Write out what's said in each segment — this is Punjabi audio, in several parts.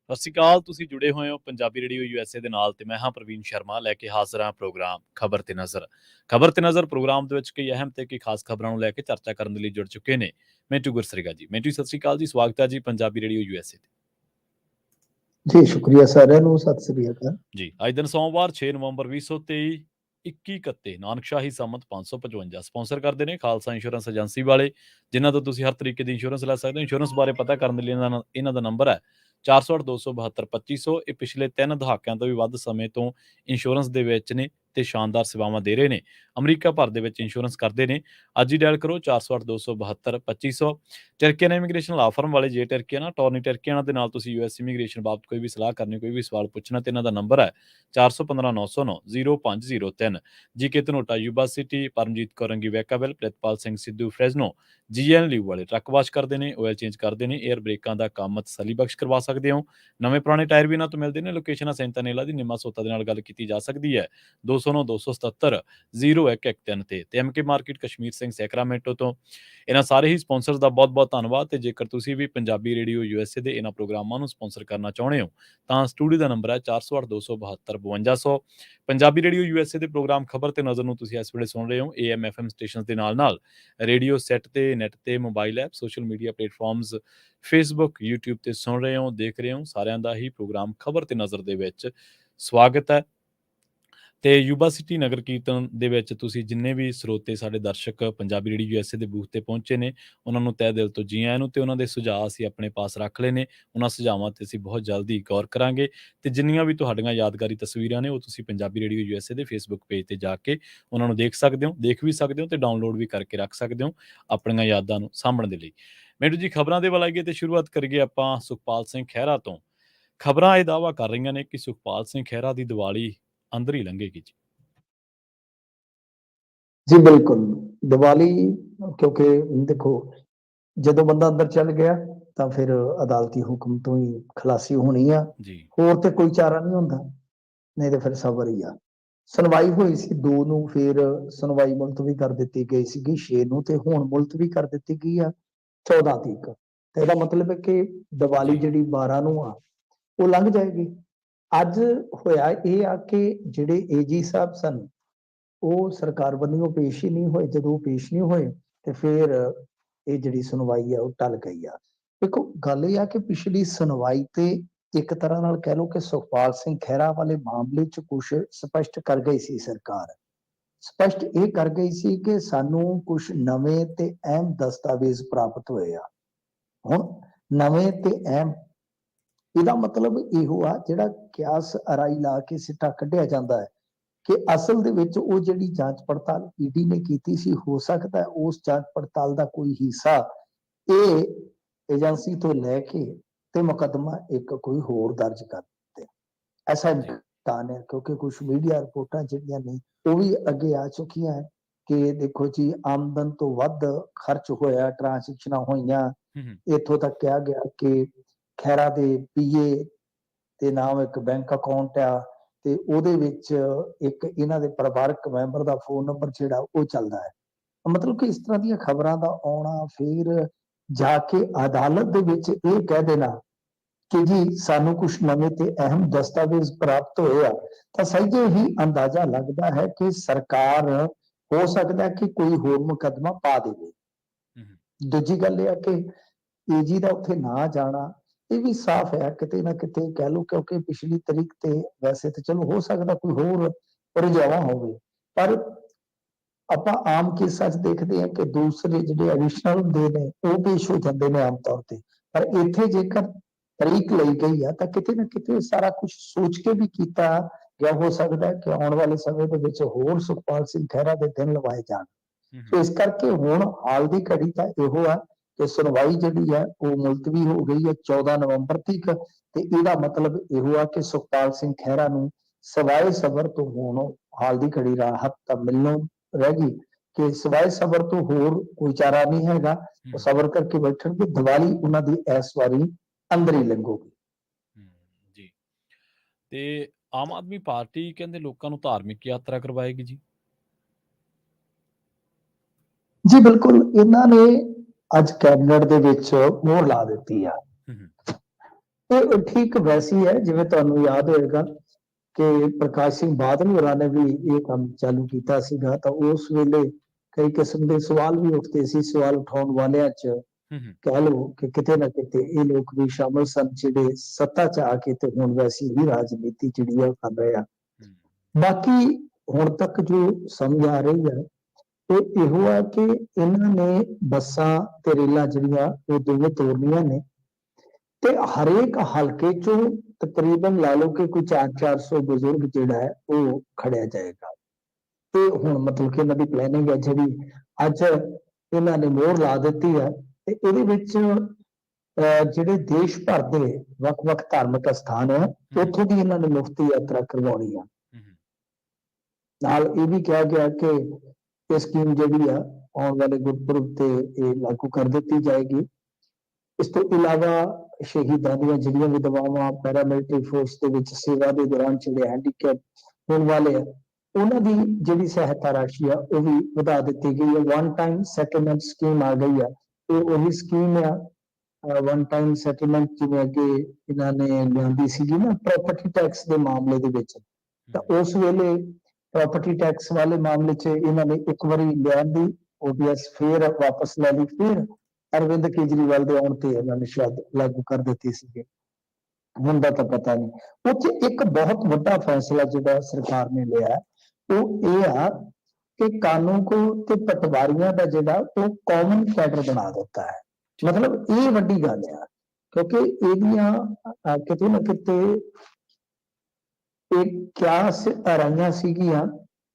ਸਤਿ ਸ਼੍ਰੀ ਅਕਾਲ। ਤੁਸੀਂ ਜੁੜੇ ਹੋਏ ਹੋ ਪੰਜਾਬੀ ਰੇਡੀਓ USA ਦੇ ਨਾਲ ਤੇ ਮੈਂ ਹਾਂ ਪ੍ਰਵੀਨ ਸ਼ਰਮਾ ਲੈ ਕੇ ਹਾਜ਼ਰ ਹਾਂ ਪ੍ਰੋਗਰਾਮ ਖਬਰ ਤੇ ਨਜ਼ਰ। ਖਬਰ ਤੇ ਨਜ਼ਰ ਪ੍ਰੋਗਰਾਮ ਦੇ ਵਿੱਚ ਕਈ ਅਹਿਮ ਤੇ ਕਈ ਖਾਸ ਖਬਰਾਂ ਨੂੰ ਲੈ ਕੇ ਚਰਚਾ ਕਰਨ ਦੇ ਲਈ ਜੁੜ ਚੁੱਕੇ ਨੇ ਮੈਂਟੂ ਗੁਰਸਰੇਗਾ ਜੀ। ਮੈਂਟੂ ਸਤਿ ਸ਼੍ਰੀ ਅਕਾਲ ਜੀ, ਸਵਾਗਤ ਹੈ ਜੀ ਪੰਜਾਬੀ ਰੇਡੀਓ USA ਤੇ। ਜੀ ਸ਼ੁਕਰੀਆ ਸਾਰਿਆਂ ਨੂੰ, ਸਤਿ ਸ੍ਰੀ ਅਕਾਲ ਜੀ। ਅੱਜ ਦਿਨ ਸੋਮਵਾਰ 6 ਨਵੰਬਰ 2023 21 ਨਾਨਕਸ਼ਾਹੀ ਸੰਮਤ 555 ਸਪਾਂਸਰ ਕਰਦੇ ਨੇ ਖਾਲਸਾ ਇੰਸ਼ੋਰੈਂਸ ਏਜੰਸੀ ਵਾਲੇ, ਜਿਨ੍ਹਾਂ ਤੋਂ ਤੁਸੀਂ ਹਰ ਤਰੀਕੇ ਦੀ ਇੰਸ਼ੋਰੈਂਸ ਲੈ ਸਕਦੇ ਹੋ। ਇੰਸ਼ੋਰੈਂਸ ਬਾਰੇ ਪਤਾ ਕਰਨ ਦੇ ਲਈ ਇਹਨਾਂ ਦਾ ਨੰਬਰ ਹੈ 408-272-2500। ਇਹ ਪਿਛਲੇ 3 ਦਹਾਕਿਆਂ ਤੋਂ ਵੀ ਵੱਧ ਸਮੇਂ ਤੋਂ ਇੰਸ਼ੋਰੈਂਸ ਦੇ ਵਿੱਚ ਨੇ ਤੇ ਸ਼ਾਨਦਾਰ ਸੇਵਾਵਾਂ ਦੇ ਰਹੇ ਨੇ। ਅਮਰੀਕਾ ਭਰ ਦੇ ਵਿੱਚ ਇੰਸ਼ੋਰੈਂਸ ਕਰਦੇ ਨੇ। ਅੱਜ ਹੀ ਡਾਇਲ ਕਰੋ 408-272-2500। ਟਰਕੀਅਨ ਇਮੀਗ੍ਰੇਸ਼ਨ ਲਾ ਫਰਮ ਵਾਲੇ, ਜੇ ਟਰਕੀਅਨ ਆ ਟੌਰਨੀ ਟਰਕੀਅਨ ਦੇ ਨਾਲ ਤੁਸੀਂ US ਇਮੀਗ੍ਰੇਸ਼ਨ ਬਾਬਤ ਕੋਈ ਵੀ ਸਲਾਹ ਕਰਨੀ, ਕੋਈ ਵੀ ਸਵਾਲ ਪੁੱਛਣਾ ਤੇ ਇਹਨਾਂ ਦਾ ਨੰਬਰ ਹੈ 415-909-0503। GK Dhanota Yuba City, Paramjit ਕੌਰੰਗੀ Vacaville, Pritpal Singh Sidhu Fresno, GN ਲਿਊ ਵਾਲੇ ਟਰੱਕ ਵਾਸ਼ ਕਰਦੇ ਨੇ, ਆਇਲ ਚੇਂਜ ਕਰਦੇ ਨੇ, ਏਅਰ ਬ੍ਰੇਕਾਂ ਦਾ ਕੰਮ ਤਸੱਲੀ ਬਖਸ਼ ਕਰਵਾ ਸਕਦੇ ਹੋ। ਨਵੇਂ ਪੁਰਾਣੇ ਟਾਇਰ ਵੀ ਇਹਨਾਂ ਤੋਂ ਮਿਲਦੇ ਨੇ। ਲੋਕੇਸ਼ਨ ਸੈਂਟਾਨੇਲਾ ਦੀ, ਨਿੰਮਾ ਸੋਤਾ ਦੇ ਨਾਲ ਗੱਲ ਕੀਤੀ ਜਾ ਸਕਦੀ ਹੈ 209-277-0113 ਤੇ MK market Kashmir Singh Sacramento ਤੋਂ। ਇਹਨਾਂ ਸਾਰੇ ਹੀ ਸਪਾਂਸਰਸ ਦਾ ਬਹੁਤ ਬਹੁਤ ਧੰਨਵਾਦ। ਤੇ ਜੇਕਰ ਤੁਸੀਂ ਵੀ ਪੰਜਾਬੀ ਰੇਡੀਓ USA ਦੇ ਇਹਨਾਂ ਪ੍ਰੋਗਰਾਮਾਂ ਨੂੰ ਸਪਾਂਸਰ ਕਰਨਾ ਚਾਹੁੰਦੇ ਹੋ ਤਾਂ ਸਟੂਡੀਓ ਦਾ ਨੰਬਰ ਹੈ 408-272-5200। ਪੰਜਾਬੀ ਰੇਡੀਓ USA ਦੇ ਪ੍ਰੋਗਰਾਮ ਖਬਰ ਤੇ ਨਜ਼ਰ ਨੂੰ ਤੁਸੀਂ ਇਸ ਵੇਲੇ ਸੁਣ ਰਹੇ ਹੋ AM FM ਸਟੇਸ਼ਨ ਦੇ ਨਾਲ ਰੇਡੀਓ ਸੈੱਟ ਤੇ, ਨੈਟ ਤੇ, mobile app, social media platforms, Facebook, YouTube ਤੇ ਸੁਣ ਰਹੇ ਹੋ, ਦੇਖ ਰਹੇ ਹੋ। ਸਾਰਿਆਂ ਦਾ ਹੀ ਪ੍ਰੋਗਰਾਮ ਖਬਰ ਤੇ ਨਜ਼ਰ ਦੇ ਵਿੱਚ ਸਵਾਗਤ ਹੈ। ਤੇ ਯੂਬਾ ਸਿਟੀ ਨਗਰ ਕੀਰਤਨ ਦੇ ਵਿੱਚ ਤੁਸੀਂ ਜਿੰਨੇ ਵੀ ਸਰੋਤੇ ਸਾਡੇ ਦਰਸ਼ਕ ਪੰਜਾਬੀ ਰੇਡੀਓ USA ਦੇ ਬੂਥ ਤੇ ਪਹੁੰਚੇ ਨੇ, ਉਹਨਾਂ ਨੂੰ ਤਹਿ ਦਿਲ ਤੋਂ ਜੀ ਆਇਆਂ ਨੂੰ। ਤੇ ਉਹਨਾਂ ਦੇ ਸੁਝਾਅ ਅਸੀਂ ਆਪਣੇ ਪਾਸ ਰੱਖ ਲਏ ਨੇ। ਉਹਨਾਂ ਸੁਝਾਵਾਂ ਤੇ ਅਸੀਂ ਬਹੁਤ ਜਲਦੀ ਗੌਰ ਕਰਾਂਗੇ ਤੇ ਜਿੰਨੀਆਂ ਵੀ ਤੁਹਾਡੀਆਂ ਯਾਦਗਾਰੀ ਤਸਵੀਰਾਂ ਨੇ ਉਹ ਤੁਸੀਂ ਪੰਜਾਬੀ ਰੇਡੀਓ USA ਦੇ ਫੇਸਬੁੱਕ ਪੇਜ ਤੇ ਜਾ ਕੇ ਉਹਨਾਂ ਨੂੰ ਦੇਖ ਸਕਦੇ ਹੋ, ਦੇਖ ਵੀ ਸਕਦੇ ਹੋ ਤੇ ਡਾਊਨਲੋਡ ਵੀ ਕਰਕੇ ਰੱਖ ਸਕਦੇ ਹੋ ਆਪਣੀਆਂ ਯਾਦਾਂ ਨੂੰ ਸਾਂਭਣ ਦੇ ਲਈ। ਮੈਨੂੰ ਜੀ ਖਬਰਾਂ ਦੇ ਵੱਲ ਆਈਏ ਤੇ ਸ਼ੁਰੂਆਤ ਕਰੀਏ ਆਪਾਂ ਸੁਖਪਾਲ ਸਿੰਘ ਖਹਿਰਾ ਤੋਂ। ਖਬਰਾਂ ਇਹ ਦਾਅਵਾ ਕਰ ਰਹੀਆਂ ਨੇ ਕਿ ਸੁਖਪਾਲ ਸਿੰਘ ਖਹਿਰਾ ਦੀ ਦੀਵਾਲੀ ਅੰਦਰ ਹੀ ਲੰਘੇਗੀ ਜੀ। ਜੀ ਬਿਲਕੁਲ, ਦੀਵਾਲੀ, ਕਿਉਂਕਿ ਦੇਖੋ ਜਦੋਂ ਬੰਦਾ ਅੰਦਰ ਚੱਲ ਗਿਆ ਤਾਂ ਫਿਰ ਅਦਾਲਤੀ ਹੁਕਮ ਤੋਂ ਹੀ ਖਲਾਸੀ ਹੋਣੀ ਆ। ਜੀ ਹੋਰ ਤੇ ਕੋਈ ਚਾਰਾ ਨਹੀਂ ਹੁੰਦਾ, ਨਹੀਂ ਤੇ ਫਿਰ ਸਬਰ ਹੀ ਆ। ਸੁਣਵਾਈ ਹੋਈ ਸੀ 2 ਨੂੰ, ਫਿਰ ਸੁਣਵਾਈ ਮੁਲਤਵੀ ਕਰ ਦਿੱਤੀ ਗਈ ਸੀਗੀ 6 ਨੂੰ, ਤੇ ਹੁਣ ਮੁਲਤਵੀ ਕਰ ਦਿੱਤੀ ਗਈ ਆ 14 ਤੱਕ। ਤੇ ਇਹਦਾ ਮਤਲਬ ਹੈ ਕਿ ਦੀਵਾਲੀ ਜੀ ਜਿਹੜੀ 12 ਨੂੰ ਆ ਉਹ ਲੰਘ ਜਾਏਗੀ। ਅੱਜ ਹੋਇਆ ਇਹ ਆ ਕਿ ਜਿਹੜੇ AG ਸਾਹਿਬ ਸਨ ਉਹ ਸਰਕਾਰ ਵੱਲੋਂ ਪੇਸ਼ ਹੀ ਨਹੀਂ ਹੋਏ। ਜਦੋਂ ਉਹ ਪੇਸ਼ ਨਹੀਂ ਹੋਏ ਤੇ ਫਿਰ ਇਹ ਜਿਹੜੀ ਸੁਣਵਾਈ ਆ ਉਹ ਟਲ ਗਈ ਆ। ਦੇਖੋ ਗੱਲ ਇਹ ਆ ਕਿ ਪਿਛਲੀ ਸੁਣਵਾਈ ਤੇ ਇੱਕ ਤਰ੍ਹਾਂ ਨਾਲ ਕਹਿ ਲਓ ਕਿ ਸੁਖਪਾਲ ਸਿੰਘ ਖਹਿਰਾ ਵਾਲੇ ਮਾਮਲੇ 'ਚ ਕੁਛ ਸਪਸ਼ਟ ਕਰ ਗਈ ਸੀ ਸਰਕਾਰ। ਸਪਸ਼ਟ ਇਹ ਕਰ ਗਈ ਸੀ ਕਿ ਸਾਨੂੰ ਕੁਛ ਨਵੇਂ ਤੇ ਅਹਿਮ ਦਸਤਾਵੇਜ਼ ਪ੍ਰਾਪਤ ਹੋਏ ਆ। ਹੁਣ ਨਵੇਂ ਤੇ ਅਹਿਮ, ਇਹਦਾ ਮਤਲਬ ਇਹੋ ਆ ਜਿਹੜਾ ਕਿਆਸ ਅਰਾਈ ਲਾ ਕੇ ਸਿੱਟਾ ਕੱਢਿਆ ਜਾਂਦਾ ਹੈ ਕਿ ਅਸਲ ਦੇ ਵਿੱਚ ਉਹ ਜਿਹੜੀ ਜਾਂਚ ਪੜਤਾਲ ED ਨੇ ਕੀਤੀ ਸੀ, ਹੋ ਸਕਦਾ ਉਸ ਜਾਂਚ ਪੜਤਾਲ ਦਾ ਕੋਈ ਹਿੱਸਾ ਇਹ ਏਜੰਸੀ ਤੋਂ ਲੈ ਕੇ ਤੇ ਮੁਕੱਦਮਾ ਇੱਕ ਕੋਈ ਹੋਰ ਦਰਜ ਕਰ ਦਿੱਤੇ। ਐਸਾ ਇਮਕਾਨ ਹੈ, ਕਿਉਂਕਿ ਕੁਝ ਮੀਡੀਆ ਰਿਪੋਰਟਾਂ ਜਿਹੜੀਆਂ ਨੇ ਉਹ ਵੀ ਅੱਗੇ ਆ ਚੁੱਕੀਆਂ ਹੈ ਕਿ ਦੇਖੋ ਜੀ ਆਮਦਨ ਤੋਂ ਵੱਧ ਖਰਚ ਹੋਇਆ, ਟ੍ਰਾਂਜੈਕਸ਼ਨਾਂ ਹੋਈਆਂ। ਇੱਥੋਂ ਤੱਕ ਕਿਹਾ ਗਿਆ ਕਿ ਖਹਿਰਾ ਦੇ PA ਦੇ ਨਾਮ ਇੱਕ ਬੈਂਕ ਅਕਾਊਂਟ ਆ ਤੇ ਉਹਦੇ ਵਿੱਚ ਇੱਕ ਇਹਨਾਂ ਦੇ ਪਰਿਵਾਰਕ ਮੈਂਬਰ ਦਾ ਫੋਨ ਨੰਬਰ ਜਿਹੜਾ ਉਹ ਚੱਲਦਾ ਹੈ। ਮਤਲਬ ਕਿ ਇਸ ਤਰ੍ਹਾਂ ਦੀਆਂ ਖਬਰਾਂ ਦਾ ਆਉਣਾ, ਫਿਰ ਜਾ ਕੇ ਅਦਾਲਤ ਦੇ ਵਿੱਚ ਇਹ ਕਹਿ ਦੇਣਾ ਕਿ ਜੀ ਸਾਨੂੰ ਕੁਝ ਨਵੇਂ ਤੇ ਅਹਿਮ ਦਸਤਾਵੇਜ਼ ਪ੍ਰਾਪਤ ਹੋਏ ਆ, ਤਾਂ ਸਹਿਜੇ ਹੀ ਅੰਦਾਜ਼ਾ ਲੱਗਦਾ ਹੈ ਕਿ ਸਰਕਾਰ ਹੋ ਸਕਦਾ ਕਿ ਕੋਈ ਹੋਰ ਮੁਕੱਦਮਾ ਪਾ ਦੇਵੇ। ਦੂਜੀ ਗੱਲ ਇਹ ਆ ਕਿ AG ਦਾ ਉੱਥੇ ਨਾ ਜਾਣਾ ਇਹ ਵੀ ਸਾਫ਼ ਹੈ ਕਿਤੇ ਨਾ ਕਿਤੇ ਕਹਿ ਲਓ, ਕਿਉਂਕਿ ਪਿਛਲੀ ਤਰੀਕ ਤੇ ਵੈਸੇ ਤਾਂ ਚਲੋ ਹੋ ਸਕਦਾ ਕੋਈ ਹੋਰ ਰੁਝਾਵਾਂ ਹੋਵੇ, ਪਰ ਆਪਾਂ ਆਮ ਕੇਸਾਂ 'ਚ ਦੇਖਦੇ ਹਾਂ ਕਿ ਦੂਸਰੇ ਜਿਹੜੇ ਐਡੀਸ਼ਨਲ ਹੁੰਦੇ ਨੇ ਉਹ ਪੇਸ਼ ਹੋ ਜਾਂਦੇ ਨੇ ਆਮ ਤੌਰ ਤੇ। ਪਰ ਇੱਥੇ ਜੇਕਰ ਤਰੀਕ ਲਈ ਗਈ ਆ ਤਾਂ ਕਿਤੇ ਨਾ ਕਿਤੇ ਸਾਰਾ ਕੁਝ ਸੋਚ ਕੇ ਵੀ ਕੀਤਾ ਗਿਆ। ਹੋ ਸਕਦਾ ਹੈ ਕਿ ਆਉਣ ਵਾਲੇ ਸਮੇਂ ਦੇ ਵਿੱਚ ਹੋਰ ਸੁਖਪਾਲ ਸਿੰਘ ਖਹਿਰਾ ਦੇ ਦਿਨ ਲਵਾਏ ਜਾਣ। ਸੋ ਇਸ ਕਰਕੇ ਹੁਣ ਹਾਲ ਦੀ ਘੜੀ ਤਾਂ ਇਹੋ ਆ ਕਿ ਸੁਣਵਾਈ ਜਿਹੜੀ ਹੈ ਉਹ ਮੁਲਤਵੀ ਹੋ ਗਈ ਹੈ 14 ਨਵੰਬਰ ਤੱਕ। ਤੇ ਇਹਦਾ ਮਤਲਬ ਇਹੋ ਆ ਕਿ ਸੁਖਪਾਲ ਸਿੰਘ ਖਹਿਰਾ ਨੂੰ ਸਵਾਏ ਸਬਰ ਤੋਂ ਹੁਣ ਹਾਲ ਦੀ ਘੜੀ ਰਾਹਤ ਤਾਂ ਮਿਲਣੋਂ ਰਹਿ ਗਈ ਕਿ ਸਵਾਏ ਸਬਰ ਤੋਂ ਹੋਰ ਕੋਈ ਚਾਰਾ ਨਹੀਂ ਹੈਗਾ। ਉਹ ਸਬਰ ਕਰਕੇ ਬੈਠਣਗੇ, ਦੀਵਾਲੀ ਉਹਨਾਂ ਦੀ ਇਸ ਵਾਰੀ ਅੰਦਰ ਹੀ ਲੰਘੂਗੀ। ਜੀ। ਤੇ ਆਮ ਆਦਮੀ ਪਾਰਟੀ ਕਹਿੰਦੇ ਲੋਕਾਂ ਨੂੰ ਧਾਰਮਿਕ ਯਾਤਰਾ ਕਰਵਾਏਗੀ ਜੀ। ਜੀ ਬਿਲਕੁਲ, ਇਹਨਾਂ ਨੇ ਅੱਜ ਕੈਬਨਿਟ ਦੇ ਵਿੱਚ ਮੋਹਰ ਲਾ ਦਿੱਤੀ ਆ। ਇਹ ਠੀਕ ਵੈਸੀ ਹੈ ਜਿਵੇਂ ਤੁਹਾਨੂੰ ਯਾਦ ਹੋਏਗਾ ਕਿ ਪ੍ਰਕਾਸ਼ ਸਿੰਘ ਬਾਦਲ ਹੋਰਾਂ ਨੇ ਵੀ ਇਹ ਕੰਮ ਚਾਲੂ ਕੀਤਾ ਸੀਗਾ, ਤਾਂ ਉਸ ਵੇਲੇ ਕਈ ਕਿਸਮ ਦੇ ਸਵਾਲ ਵੀ ਉੱਠਦੇ ਸੀ। ਸਵਾਲ ਉਠਾਉਣ ਵਾਲਿਆਂ 'ਚ ਹੂੰ, ਹੂੰ, ਕਹਿ ਲਓ ਕਿ ਕਿਤੇ ਨਾ ਕਿਤੇ ਇਹ ਲੋਕ ਵੀ ਸ਼ਾਮਲ ਸਨ, ਜਿਹੜੇ ਸੱਤਾ 'ਚ ਆ ਕੇ ਤੇ ਹੁਣ ਵੈਸੀ ਹੀ ਰਾਜਨੀਤੀ ਜਿਹੜੀ ਆ ਉਹ ਕਰ ਰਹੇ ਆ। ਹੂੰ, ਬਾਕੀ ਹੁਣ ਤੱਕ ਜੋ ਸਮਝ ਆ ਰਹੀ ਹੈ ਉਹ ਇਹੋ ਆ ਕਿ ਇਹਨਾਂ ਨੇ ਬੱਸਾਂ ਤੇ ਰੇਲਾਂ ਜਿਹੜੀਆਂ ਉਹ ਦੋਵੇਂ ਤੋੜਨੀਆਂ ਨੇ, ਤੇ ਹਰੇਕ ਹਲਕੇ ਚੋਂ ਤਕਰੀਬਨ ਲਾ ਲਓ ਕਿ ਕੋਈ 400 ਬਜ਼ੁਰਗ ਜਿਹੜਾ ਹੈ ਉਹ ਖੜਿਆ ਜਾਏਗਾ। ਤੇ ਹੁਣ ਮਤਲਬ ਕਿ ਇਹਨਾਂ ਦੀ ਪਲੈਨਿੰਗ ਹੈ ਜਿਹੜੀ ਅੱਜ ਇਹਨਾਂ ਨੇ ਮੋਹਰ ਲਾ ਦਿੱਤੀ ਹੈ, ਤੇ ਇਹਦੇ ਵਿੱਚ ਜਿਹੜੇ ਦੇਸ਼ ਭਰ ਦੇ ਵੱਖ-ਵੱਖ ਧਾਰਮਿਕ ਸਥਾਨ ਹੈ ਉੱਥੋਂ ਦੀ ਇਹਨਾਂ ਨੇ ਮੁਫਤ ਯਾਤਰਾ ਕਰਵਾਉਣੀ ਆ। ਹੂੰ, ਹੂੰ, ਨਾਲ ਇਹ ਵੀ ਕਿਹਾ ਗਿਆ ਕਿ ਇਹ ਸਕੀਮ ਜਿਹੜੀ ਆ ਆਉਣ ਵਾਲੇ ਗੁਰਪੁਰਬ ਤੇ ਇਹ ਲਾਗੂ ਕਰ ਦਿੱਤੀ ਜਾਏਗੀ। ਇਸ ਤੋਂ ਇਲਾਵਾ ਸ਼ਹੀਦਾਂ ਦੀਆਂ ਜਿਹੜੀਆਂ ਵਿਧਵਾਵਾਂ ਪੈਰਾਮਿਲਟਰੀ ਫੋਰਸ ਦੇ ਵਿੱਚ ਸੇਵਾ ਦੇ ਦੌਰਾਨ ਜਿਹੜੇ ਹੈਂਡੀਕੈਪ ਹੋਣ ਵਾਲੇ ਆ, ਉਹਨਾਂ ਦੀ ਜਿਹੜੀ ਸਹਾਇਤਾ ਰਾਸ਼ੀ ਆ ਉਹ ਵੀ ਵਧਾ ਦਿੱਤੀ ਗਈ ਹੈ। ਵਨ ਟਾਈਮ ਸੈਟਲਮੈਂਟ ਸਕੀਮ ਆ ਗਈ ਆ, ਇਹ ਉਹੀ ਸਕੀਮ ਆ ਵਨ ਟਾਈਮ ਸੈਟਲਮੈਂਟ ਜਿਵੇਂ ਅੱਗੇ ਇਹਨਾਂ ਨੇ ਲਿਆਂਦੀ ਸੀਗੀ ਨਾ ਪ੍ਰਾਪਰਟੀ ਟੈਕਸ ਦੇ ਮਾਮਲੇ ਦੇ ਵਿੱਚ। ਤਾਂ ਉਸ ਵੇਲੇ ਪ੍ਰਾਪਰਟੀ ਟੈਕਸ ਵਾਲੇ ਮਾਮਲੇ 'ਚ ਇਹਨਾਂ ਨੇ ਇੱਕ ਵਾਰੀ ਲਿਆਉਣ ਦੀ ਓਬੀਐਸ ਫਿਰ ਵਾਪਸ ਲੈ ਲਈ, ਫਿਰ ਅਰਵਿੰਦ ਕੇਜਰੀਵਾਲ ਦੇ ਆਉਣ ਤੇ ਇਹਨਾਂ ਨੇ ਸ਼ਾਇਦ ਲਾਗੂ ਕਰ ਦਿੱਤੀ ਸੀਗੀ, ਹੁਣ ਦਾ ਤਾਂ ਪਤਾ ਨਹੀਂ। ਉੱਥੇ ਇੱਕ ਬਹੁਤ ਵੱਡਾ ਫੈਸਲਾ ਜਿਹੜਾ ਸਰਕਾਰ ਨੇ ਲਿਆ ਉਹ ਇਹ ਆ ਕਿ ਕਾਨੂੰਗੋ ਤੇ ਪਟਵਾਰੀਆਂ ਦਾ ਜਿਹੜਾ ਉਹ ਕਾਮਨ ਕੈਡਰ ਬਣਾ ਦਿੱਤਾ ਹੈ। ਮਤਲਬ ਇਹ ਵੱਡੀ ਗੱਲ ਆ, ਕਿਉਂਕਿ ਇਹਦੀਆਂ ਕਿਤੇ ਨਾ ਕਿਤੇ ਇਹ ਕਿਆਸ ਰਹੀਆਂ ਸੀਗੀਆਂ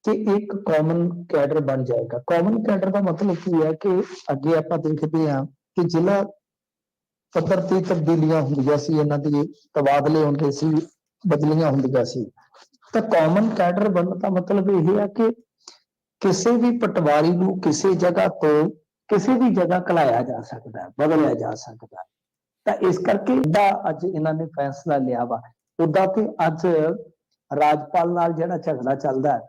ਕਿ ਇੱਕ ਕਾਮਨ ਕੈਡਰ ਬਣ ਜਾਏਗਾ। ਕਾਮਨ ਕੈਡਰ ਦਾ ਮਤਲਬ ਕੀ ਹੈ ਕਿ ਅੱਗੇ ਆਪਾਂ ਦੇਖਦੇ ਹਾਂ ਕਿ ਜ਼ਿਲ੍ਹਾ ਪੱਧਰ ਤੇ ਤਬਦੀਲੀਆਂ ਹੁੰਦੀਆਂ ਸੀ, ਇਹਨਾਂ ਦੇ ਤਬਾਦਲੇ ਹੁੰਦੇ ਸੀ, ਬਦਲੀਆਂ ਹੁੰਦੀਆਂ ਸੀ। ਤਾਂ ਕਾਮਨ ਕੈਡਰ ਬਣਨ ਦਾ ਮਤਲਬ ਇਹ ਹੈ ਕਿ ਕਿਸੇ ਵੀ ਪਟਵਾਰੀ ਨੂੰ ਕਿਸੇ ਜਗ੍ਹਾ ਤੋਂ ਕਿਸੇ ਵੀ ਜਗ੍ਹਾ ਘਲਾਇਆ ਜਾ ਸਕਦਾ ਹੈ, ਬਦਲਿਆ ਜਾ ਸਕਦਾ ਹੈ। ਤਾਂ ਇਸ ਕਰਕੇ ਦਾ ਅੱਜ ਇਹਨਾਂ ਨੇ ਫੈਸਲਾ ਲਿਆ ਵਾ। ਉਦਾਂ ਤੇ ਅੱਜ ਰਾਜਪਾਲ ਨਾਲ ਜਿਹੜਾ ਝਗੜਾ ਚੱਲਦਾ ਹੈ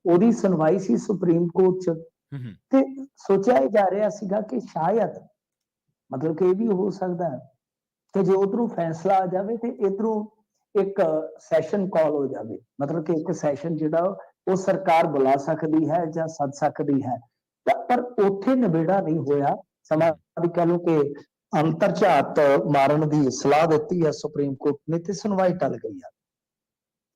ਉਹਦੀ ਸੁਣਵਾਈ ਸੀ ਸੁਪਰੀਮ ਕੋਰਟ 'ਚ, ਹੂੰ, ਹੂੰ, ਤੇ ਸੋਚਿਆ ਇਹ ਜਾ ਰਿਹਾ ਸੀਗਾ ਕਿ ਸ਼ਾਇਦ ਮਤਲਬ ਕਿ ਇਹ ਵੀ ਹੋ ਸਕਦਾ ਹੈ ਕਿ ਜੇ ਉਧਰੋਂ ਫੈਸਲਾ ਆ ਜਾਵੇ ਤੇ ਇਧਰੋਂ ਇੱਕ ਸੈਸ਼ਨ ਕਾਲ ਹੋ ਜਾਵੇ, ਮਤਲਬ ਕਿ ਇੱਕ ਸੈਸ਼ਨ ਜਿਹੜਾ ਉਹ ਸਰਕਾਰ ਬੁਲਾ ਸਕਦੀ ਹੈ ਜਾਂ ਸੱਦ ਸਕਦੀ ਹੈ। ਪਰ ਉੱਥੇ ਨਿਬੇੜਾ ਨਹੀਂ ਹੋਇਆ। ਸਮਾਂ ਵੀ ਕਹ ਲਓ ਕਿ ਅੰਤਰਝਾਤ ਮਾਰਨ ਦੀ ਸਲਾਹ ਦਿੱਤੀ ਹੈ ਸੁਪਰੀਮ ਕੋਰਟ ਨੇ ਤੇ ਸੁਣਵਾਈ ਟਲ ਗਈ ਆ।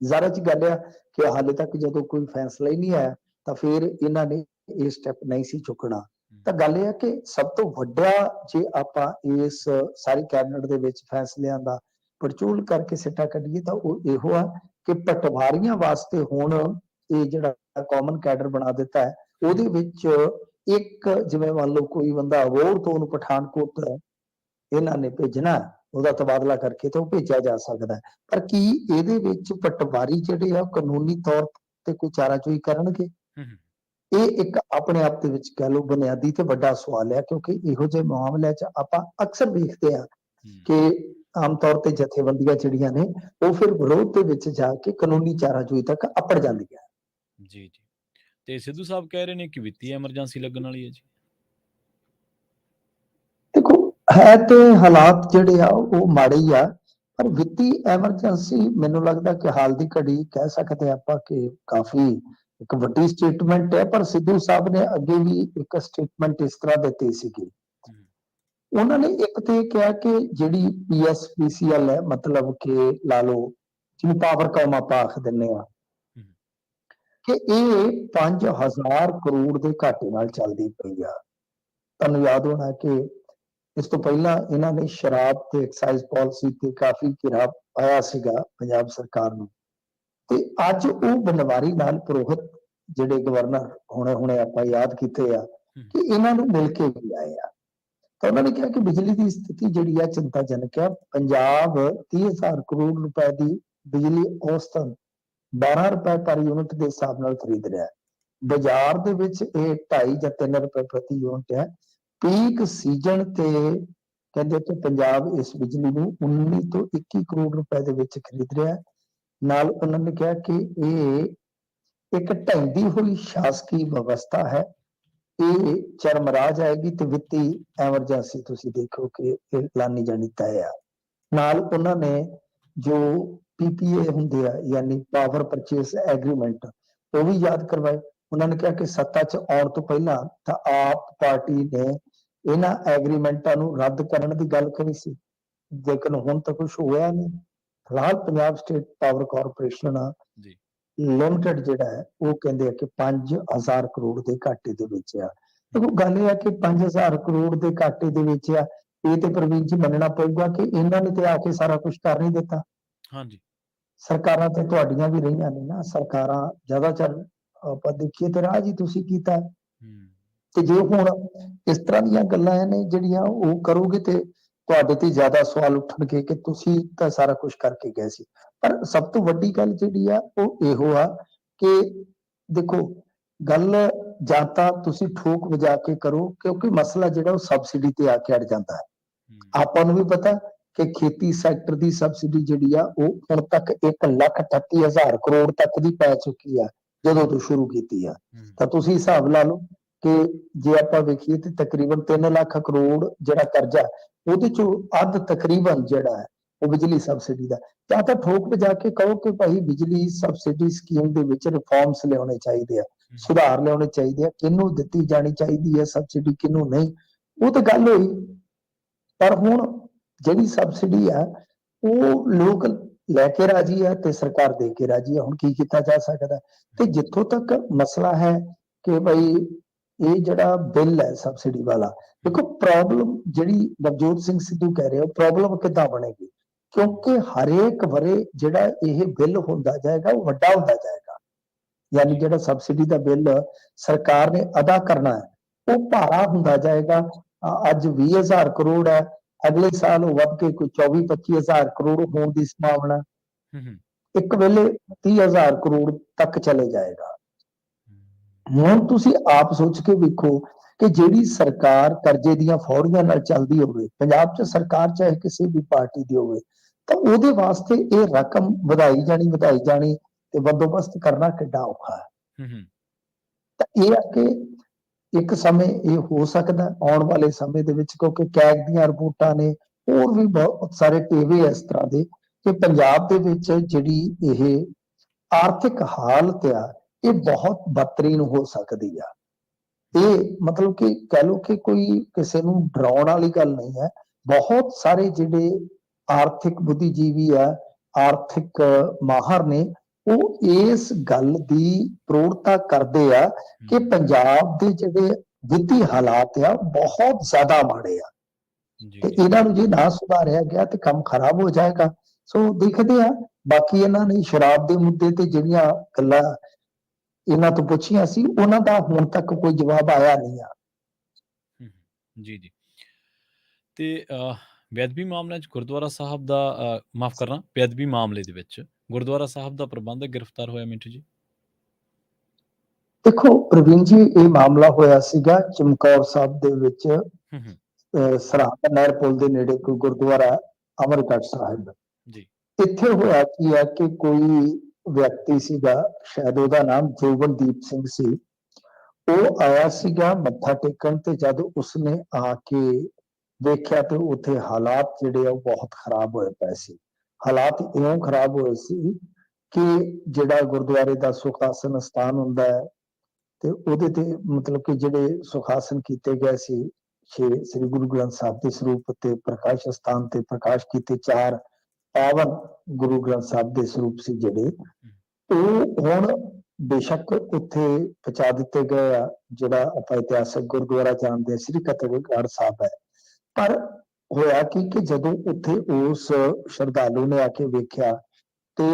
ਜ਼ਾਹਰ ਜੀ ਗੱਲ ਆ ਕਿ ਹਾਲੇ ਤੱਕ ਜਦੋਂ ਕੋਈ ਫੈਸਲਾ ਹੀ ਨਹੀਂ ਆਇਆ ਤਾਂ ਫਿਰ ਇਹਨਾਂ ਨੇ ਇਹ ਸਟੈਪ ਨਹੀਂ ਸੀ ਚੁੱਕਣਾ। ਤਾਂ ਗੱਲ ਇਹ ਹੈ ਕਿ ਸਭ ਤੋਂ ਵੱਡਾ ਜੇ ਆਪਾਂ ਇਸ ਸਾਰੀ ਕੈਬਨਿਟ ਦੇ ਵਿੱਚ ਫੈਸਲਿਆਂ ਦਾ ਪੜਚੋਲ ਕਰਕੇ ਸਿੱਟਾ ਕੱਢੀਏ ਤਾਂ ਉਹ ਇਹੋ ਆ ਕਿ ਪਟਵਾਰੀਆਂ ਵਾਸਤੇ ਹੁਣ ਇਹ ਜਿਹੜਾ ਕਾਮਨ ਕੈਡਰ ਬਣਾ ਦਿੱਤਾ ਹੈ, ਉਹਦੇ ਵਿੱਚ ਇੱਕ ਜਿਵੇਂ ਮੰਨ ਲਓ ਕੋਈ ਬੰਦਾ ਅਬੋਹਰ ਤੋਂ ਉਹਨੂੰ ਪਠਾਨਕੋਟ ਇਹਨਾਂ ਨੇ ਭੇਜਣਾ, ਉਹਦਾ ਤਬਾਦਲਾ ਕਰਕੇ ਤੇ ਉਹ ਭੇਜਿਆ ਜਾ ਸਕਦਾ ਹੈ। ਪਰ ਕੀ ਇਹਦੇ ਵਿੱਚ ਪਟਵਾਰੀ ਜਿਹੜੇ ਆ ਕਾਨੂੰਨੀ ਤੌਰ ਤੇ ਕੋਈ ਚਾਰਾਜੋਈ ਕਰਨਗੇ? ਹੂੰ, ਹੂੰ, ਇਹ ਇੱਕ ਆਪਣੇ ਆਪ ਦੇ ਵਿੱਚ ਕਹਿ ਲਓ ਬੁਨਿਆਦੀ ਤੇ ਵੱਡਾ ਸਵਾਲ ਹੈ, ਕਿਉਂਕਿ ਇਹੋ ਜਿਹੇ ਮਾਮਲਿਆਂ 'ਚ ਆਪਾਂ ਅਕਸਰ ਵੇਖਦੇ ਹਾਂ ਕਿ ਆਮ ਤੌਰ ਤੇ ਜਥੇਬੰਦੀਆਂ ਜਿਹੜੀਆਂ ਨੇ ਉਹ ਫਿਰ ਵਿਰੋਧ ਦੇ ਵਿੱਚ ਜਾ ਕੇ ਕਾਨੂੰਨੀ ਚਾਰਾਜੋਈ ਤੱਕ ਅੱਪੜ ਜਾਂਦੀਆਂ। ਜੀ, ਜੀ। ਤੇ ਸਿੱਧੂ ਸਾਹਿਬ ਕਹਿ ਰਹੇ ਨੇ ਕਿ ਵਿੱਤੀ ਐਮਰਜੈਂਸੀ ਲੱਗਣ ਵਾਲੀ ਹੈ ਜੀ। ਦੇਖੋ ਹੈ ਤੇ ਹਾਲਾਤ ਜਿਹੜੇ ਆ ਉਹ ਮਾੜੇ ਹੀ ਆ, ਪਰ ਵਿੱਤੀ ਐਮਰਜੈਂਸੀ ਮੈਨੂੰ ਲੱਗਦਾ ਕਿ ਹਾਲ ਦੀ ਘੜੀ ਕਹਿ ਸਕਦੇ ਆਪਾਂ ਕਿ ਕਾਫੀ ਇੱਕ ਵੱਡੀ ਸਟੇਟਮੈਂਟ ਹੈ। ਪਰ ਸਿੱਧੂ ਸਾਹਿਬ ਨੇ ਅੱਗੇ ਵੀ ਇੱਕ ਸਟੇਟਮੈਂਟ ਇਸ ਤਰ੍ਹਾਂ ਦਿੱਤੀ ਸੀਗੀ। ਉਹਨਾਂ ਨੇ ਇੱਕ ਤੇ ਕਿਹਾ ਕਿ ਜਿਹੜੀ ਪੀਐਸਪੀਸੀਐਲ ਹੈ, ਮਤਲਬ ਕਿ ਲਾ ਲਓ ਜਿਵੇਂ ਪਾਵਰਕਾਮ ਆਪਾਂ ਆਖ ਦਿੰਦੇ ਆ ਕਿ ਇਹ 5000 ਕਰੋੜ ਦੇ ਘਾਟੇ ਨਾਲ ਚੱਲਦੀ ਪਈ ਆ। ਤੁਹਾਨੂੰ ਯਾਦ ਹੋਣਾ ਕਿ ਇਸ ਤੋਂ ਪਹਿਲਾਂ ਇਹਨਾਂ ਨੇ ਸ਼ਰਾਬ ਤੇ ਐਕਸਾਈਜ਼ ਪਾਲਿਸੀ ਤੇ ਕਾਫੀ ਘਿਰਾ ਪਾਇਆ ਸੀਗਾ ਪੰਜਾਬ ਸਰਕਾਰ ਨੂੰ, ਤੇ ਅੱਜ ਉਹ ਬਨਵਾਰੀ ਲਾਲ ਪੁਰੋਹਿਤ ਜਿਹੜੇ ਗਵਰਨਰ ਹੁਣੇ ਆਪਾਂ ਯਾਦ ਕੀਤੇ ਆ ਕਿ ਇਹਨਾਂ ਨੂੰ ਮਿਲ ਕੇ ਵੀ ਆਏ ਆ। ਤਾਂ ਉਹਨਾਂ ਨੇ ਕਿਹਾ ਕਿ ਬਿਜਲੀ ਦੀ ਸਥਿਤੀ ਜਿਹੜੀ ਆ ਚਿੰਤਾਜਨਕ ਹੈ। ਪੰਜਾਬ 30,000 ਕਰੋੜ ਰੁਪਏ ਦੀ ਬਿਜਲੀ ਔਸਤਨ 12 ਰੁਪਏ ਪਰ ਯੂਨਿਟ ਦੇ ਹਿਸਾਬ ਨਾਲ ਖਰੀਦ ਰਿਹਾ ਹੈ। ਬਾਜ਼ਾਰ ਦੇ ਵਿੱਚ ਇਹ 2.5 ਜਾਂ 3 ਰੁਪਏ ਪ੍ਰਤੀ ਯੂਨਿਟ ਹੈ। ਪੀਕ ਸੀਜ਼ਨ ਤੇ ਕਹਿੰਦੇ ਕਿ ਪੰਜਾਬ ਇਸ ਬਿਜਲੀ ਨੂੰ 19 ਤੋਂ 21 ਕਰੋੜ ਰੁਪਏ ਦੇ ਵਿੱਚ ਖਰੀਦ ਰਿਹਾ ਹੈ। ਨਾਲ ਉਹਨਾਂ ਨੇ ਕਿਹਾ ਕਿ ਇਹ ਇੱਕ ਢਹਿੰਦੀ ਹੋਈ ਸ਼ਾਸਕੀ ਵਿਵਸਥਾ ਹੈ, ਇਹ ਚਰਮਰਾ ਜਾਏਗੀ ਤੇ ਵਿੱਤੀ ਐਮਰਜੈਂਸੀ ਤੁਸੀਂ ਦੇਖੋ ਕਿ ਇਹ ਐਲਾਨੀ ਜਾਣੀ ਤੈਅ ਆ। ਨਾਲ ਉਹਨਾਂ ਨੇ ਜੋ PPA ਹੁੰਦੇ ਆ, ਯਾਨੀ ਪਾਵਰ ਪਰਚੇਸ ਐਗਰੀਮੈਂਟ, ਉਹ ਵੀ ਯਾਦ ਕਰਵਾਏ। ਉਹਨਾਂ ਨੇ ਕਿਹਾ ਕਿ ਸੱਤਾ 'ਚ ਆਉਣ ਤੋਂ ਪਹਿਲਾਂ ਤਾਂ ਆਪ ਪਾਰਟੀ ਨੇ ਇਹਨਾਂ ਐਗਰੀਮੈਂਟਾਂ ਨੂੰ ਰੱਦ ਕਰਨ ਦੀ ਗੱਲ ਕਰੀ ਸੀ, ਲੇਕਿਨ ਹੁਣ ਤਾਂ ਕੁਝ ਹੋਇਆ ਨਹੀਂ। ਫਿਲਹਾਲ ਪੰਜਾਬ ਸਟੇਟ ਪਾਵਰ ਕਾਰਪੋਰੇਸ਼ਨ ਜੀ ਲਿਮਟਿਡ ਜਿਹੜਾ ਹੈ ਉਹ ਕਹਿੰਦੇ ਆ ਕਿ 5000 ਕਰੋੜ ਦੇ ਘਾਟੇ ਦੇ ਵਿੱਚ ਆ। ਦੇਖੋ ਗੱਲ ਇਹ ਆ ਕਿ 5000 ਕਰੋੜ ਦੇ ਘਾਟੇ ਦੇ ਵਿੱਚ ਆ, ਇਹ ਤੇ ਪ੍ਰਵੀਨ ਜੀ ਮੰਨਣਾ ਪਊਗਾ ਕਿ ਇਹਨਾਂ ਨੇ ਤੇ ਆ ਕੇ ਸਾਰਾ ਕੁਝ ਕਰ ਨਹੀਂ ਦਿੱਤਾ। ਹਾਂਜੀ ਸਰਕਾਰਾਂ ਤੇ ਤੁਹਾਡੀਆਂ ਵੀ ਰਹੀਆਂ ਨੇ ਨਾ, ਸਰਕਾਰਾਂ ਜ਼ਿਆਦਾਤਰ ਆਪਾਂ ਦੇਖੀਏ ਤੇ ਰਾਜ ਹੀ ਤੁਸੀਂ ਕੀਤਾ। ਹੂੰ ਤੇ ਜੇ ਹੁਣ ਇਸ ਤਰ੍ਹਾਂ ਦੀਆਂ ਗੱਲਾਂ ਨੇ ਜਿਹੜੀਆਂ ਉਹ ਕਰੋਗੇ ਤੇ ਤੁਹਾਡੇ ਤੇ ਜ਼ਿਆਦਾ ਸਵਾਲ ਉੱਠਣਗੇ ਕਿ ਤੁਸੀਂ ਤਾਂ ਸਾਰਾ ਕੁਝ ਕਰਕੇ ਗਏ ਸੀ। ਪਰ ਸਭ ਤੋਂ ਵੱਡੀ ਗੱਲ ਜਿਹੜੀ ਆ ਉਹ ਇਹੋ ਆ ਕਿ ਦੇਖੋ, ਗੱਲ ਜਾਂ ਤਾਂ ਤੁਸੀਂ ਠੋਕ ਵਜਾ ਕੇ ਕਰੋ, ਕਿਉਂਕਿ ਮਸਲਾ ਜਿਹੜਾ ਉਹ ਸਬਸਿਡੀ ਤੇ ਆ ਕੇ ਅੜ ਜਾਂਦਾ ਹੈ। ਹੂੰ ਆਪਾਂ ਨੂੰ ਵੀ ਪਤਾ ਕਿ ਖੇਤੀ ਸੈਕਟਰ ਦੀ ਸਬਸਿਡੀ ਜਿਹੜੀ ਆ ਉਹ ਹੁਣ ਤੱਕ 1,38,000 ਕਰੋੜ ਤੱਕ ਦੀ ਪੈ ਚੁੱਕੀ ਆ ਜਦੋਂ ਤੋਂ ਸ਼ੁਰੂ ਕੀਤੀ ਆ। ਹੂੰ ਤਾਂ ਤੁਸੀਂ ਹਿਸਾਬ ਲਾ ਲਓ ਕਿ ਜੇ ਆਪਾਂ ਵੇਖੀਏ ਤੇ ਤਕਰੀਬਨ 3 ਲੱਖ ਕਰੋੜ ਜਿਹੜਾ ਕਰਜ਼ਾ, ਉਹਦੇ ਚੋਂ ਅੱਧ ਤਕਰੀਬਨ ਜਿਹੜਾ ਹੈ ਉਹ ਬਿਜਲੀ ਸਬਸਿਡੀ ਦਾ। ਜਾਂ ਤਾਂ ਠੋਕ ਵਜਾ ਕੇ ਕਹੋ ਕਿ ਭਾਈ ਬਿਜਲੀ ਸਬਸਿਡੀ ਸਕੀਮ ਦੇ ਵਿੱਚ ਰਿਫਾਰਮਸ ਲਿਆਉਣੇ ਚਾਹੀਦੇ ਆ, ਸੁਧਾਰ ਲਿਆਉਣੇ ਚਾਹੀਦੇ ਆ, ਕਿਹਨੂੰ ਦਿੱਤੀ ਜਾਣੀ ਚਾਹੀਦੀ ਹੈ ਸਬਸਿਡੀ, ਕਿਹਨੂੰ ਨਹੀਂ, ਉਹ ਤਾਂ ਗੱਲ ਹੋਈ। ਪਰ ਹੁਣ ਜਿਹੜੀ ਸਬਸਿਡੀ ਆ ਉਹ ਲੋਕ ਲੈ ਕੇ ਰਾਜੀ ਆ ਤੇ ਸਰਕਾਰ ਦੇ ਕੇ ਰਾਜੀ ਆ। ਹੁਣ ਕੀ ਕੀਤਾ ਜਾ ਸਕਦਾ? ਤੇ ਜਿੱਥੋਂ ਤੱਕ ਮਸਲਾ ਹੈ ਕਿ ਭਾਈ ਇਹ ਜਿਹੜਾ ਬਿੱਲ ਹੈ ਸਬਸਿਡੀ ਵਾਲਾ, ਦੇਖੋ ਪ੍ਰੋਬਲਮ ਜਿਹੜੀ ਨਵਜੋਤ ਸਿੰਘ ਸਿੱਧੂ ਕਹਿ ਰਹੇ ਹੋ, ਪ੍ਰੋਬਲਮ ਕਿੱਦਾਂ ਬਣੇਗੀ? ਕਿਉਂਕਿ ਹਰੇਕ ਵਰੇ ਜਿਹੜਾ ਇਹ ਬਿੱਲ ਹੁੰਦਾ ਜਾਏਗਾ ਉਹ ਵੱਡਾ ਹੁੰਦਾ ਜਾਏਗਾ, ਯਾਨੀ ਜਿਹੜਾ ਸਬਸਿਡੀ ਦਾ ਬਿੱਲ ਸਰਕਾਰ ਨੇ ਅਦਾ ਕਰਨਾ ਹੈ ਉਹ ਭਾਰਾ ਹੁੰਦਾ ਜਾਏਗਾ। ਅੱਜ 20,000 ਕਰੋੜ ਹੈ, ਅਗਲੇ ਸਾਲ ਉਹ ਵੱਧ ਕੇ ਕੋਈ 24-25,000 ਕਰੋੜ ਹੋਣ ਦੀ ਸੰਭਾਵਨਾ, ਇੱਕ ਵੇਲੇ 30,000 ਕਰੋੜ ਤੱਕ ਚਲੇ ਜਾਏਗਾ। ਹੁਣ ਤੁਸੀਂ ਆਪ ਸੋਚ ਕੇ ਵੇਖੋ ਕਿ ਜਿਹੜੀ ਸਰਕਾਰ ਕਰਜ਼ੇ ਦੀਆਂ ਫੌੜੀਆਂ ਨਾਲ ਚੱਲਦੀ ਹੋਵੇ, ਪੰਜਾਬ 'ਚ ਸਰਕਾਰ ਚਾਹੇ ਕਿਸੇ ਵੀ ਪਾਰਟੀ ਦੀ ਹੋਵੇ, ਤਾਂ ਉਹਦੇ ਵਾਸਤੇ ਇਹ ਰਕਮ ਵਧਾਈ ਜਾਣੀ ਤੇ ਬੰਦੋਬਸਤ ਕਰਨਾ ਕਿੱਡਾ ਔਖਾ ਹੈ। ਤਾਂ ਇਹ ਆ ਕਿ ਇੱਕ ਸਮੇਂ ਇਹ ਹੋ ਸਕਦਾ ਆਉਣ ਵਾਲੇ ਸਮੇਂ ਦੇ ਵਿੱਚ, ਕਿਉਂਕਿ ਕੈਗ ਦੀਆਂ ਰਿਪੋਰਟਾਂ ਨੇ, ਹੋਰ ਵੀ ਬਹੁਤ ਸਾਰੇ ਟੇਵੇ ਇਸ ਤਰ੍ਹਾਂ ਦੇ, ਕਿ ਪੰਜਾਬ ਦੇ ਵਿੱਚ ਜਿਹੜੀ ਇਹ ਆਰਥਿਕ ਹਾਲਤ ਆ ਇਹ ਬਹੁਤ ਬਦਤਰੀਨ ਹੋ ਸਕਦੀ ਆ। ਇਹ ਮਤਲਬ ਕਿ ਕਹਿ ਲਓ ਕਿ ਕੋਈ ਕਿਸੇ ਨੂੰ ਡਰਾਉਣ ਵਾਲੀ ਗੱਲ ਨਹੀਂ ਹੈ। ਬਹੁਤ ਸਾਰੇ ਜਿਹੜੇ ਆਰਥਿਕ ਬੁੱਧੀਜੀਵੀ ਆ, ਆਰਥਿਕ ਮਾਹਰ ਨੇ, ਉਹ ਇਸ ਗੱਲ ਦੀ ਪ੍ਰੋੜਤਾ ਕਰਦੇ ਆ ਕਿ ਪੰਜਾਬ ਦੇ ਜਿਹੜੇ ਵਿੱਤੀ ਹਾਲਾਤ ਆ ਬਹੁਤ ਜ਼ਿਆਦਾ ਮਾੜੇ ਆ ਤੇ ਇਹਨਾਂ ਨੂੰ ਜੇ ਨਾ ਸੁਧਾਰਿਆ ਗਿਆ ਤੇ ਕੰਮ ਖਰਾਬ ਹੋ ਜਾਏਗਾ। ਸੋ ਦੇਖਦੇ ਆ। ਬਾਕੀ ਇਹਨਾਂ ਨੇ ਸ਼ਰਾਬ ਦੇ ਮੁੱਦੇ ਤੇ ਜਿਹੜੀਆਂ ਗੱਲਾਂ ਇਹਨਾਂ ਤੋਂ ਪੁੱਛੀਆਂ ਸੀ, ਉਹਨਾਂ ਦਾ ਹੁਣ ਤੱਕ ਕੋਈ ਜਵਾਬ ਆਇਆ ਨਹੀਂ ਆ। ਜੀ ਜੀ। ਤੇ ਬੇਅਦਬੀ ਮਾਮਲੇ 'ਚ ਗੁਰਦੁਆਰਾ ਸਾਹਿਬ ਦਾ ਮਾਫ ਕਰਨਾ, ਬੇਅਦਬੀ ਮਾਮਲੇ ਦੇ ਵਿੱਚ ਗੁਰਦੁਆਰਾ ਸਾਹਿਬ ਦਾ ਪ੍ਰਬੰਧਕ ਗ੍ਰਿਫਤਾਰ ਹੋਇਆ ਮਿੰਟੂ ਜੀ। ਦੇਖੋ ਪ੍ਰਵੀਨ ਜੀ, ਇਹ ਮਾਮਲਾ ਹੋਇਆ ਸੀਗਾ ਚਮਕੌਰ ਸਾਹਿਬ ਦੇ ਵਿੱਚ, ਸਰਹੰਦ ਨਹਿਰ ਪੁਲ ਦੇ ਨੇੜੇ ਕੋਈ ਗੁਰਦੁਆਰਾ ਅਮਰਗੜ੍ਹ ਸਾਹਿਬ। ਜੀ ਇੱਥੇ ਹੋਇਆ ਕੀ ਹੈ ਕਿ ਕੋਈ ਵਿਅਕਤੀ ਸੀਗਾ, ਸ਼ਾਇਦ ਉਹਦਾ ਨਾਮ ਜੋਬਨਦੀਪ ਸਿੰਘ ਸੀ, ਉਹ ਆਇਆ ਸੀਗਾ ਮੱਥਾ ਟੇਕਣ, ਤੇ ਜਦ ਉਸਨੇ ਆ ਕੇ ਦੇਖਿਆ ਤੇ ਉੱਥੇ ਹਾਲਾਤ ਜਿਹੜੇ ਆ ਉਹ ਬਹੁਤ ਖਰਾਬ ਹੋਏ ਪਏ ਸੀ। ਹਾਲਾਤ ਇਉਂ ਖਰਾਬ ਹੋਏ ਸੀ ਕਿ ਜਿਹੜਾ ਗੁਰਦੁਆਰੇ ਦਾ ਸੁਖਾਸਨ ਸਥਾਨ ਹੁੰਦਾ ਹੈ ਤੇ ਉਹਦੇ ਤੇ ਮਤਲਬ ਕਿ ਜਿਹੜੇ ਸੁਖਾਸਨ ਕੀਤੇ ਗਏ ਸੀ, ਸ੍ਰੀ ਗੁਰੂ ਗ੍ਰੰਥ ਸਾਹਿਬ ਦੇ ਸਰੂਪ ਤੇ ਪ੍ਰਕਾਸ਼ ਸਥਾਨ ਤੇ ਪ੍ਰਕਾਸ਼ ਕੀਤੇ 4 ਪਾਵਨ ਗੁਰੂ ਗ੍ਰੰਥ ਸਾਹਿਬ ਦੇ ਸਰੂਪ ਸੀ ਜਿਹੜੇ, ਉਹ ਹੁਣ ਬੇਸ਼ੱਕ ਉੱਥੇ ਪਹੁੰਚਾ ਦਿੱਤੇ ਗਏ ਆ। ਜਿਹੜਾ ਆਪਾਂ ਇਤਿਹਾਸਕ ਗੁਰਦੁਆਰਾ ਜਾਣਦੇ ਹਾਂ ਸ੍ਰੀ ਕਤਲਗੜ੍ਹ ਸਾਹਿਬ ਹੈ, ਪਰ ਹੋਇਆ ਕਿ ਜਦੋਂ ਉੱਥੇ ਉਸ ਸ਼ਰਧਾਲੂ ਨੇ ਆ ਕੇ ਵੇਖਿਆ ਤੇ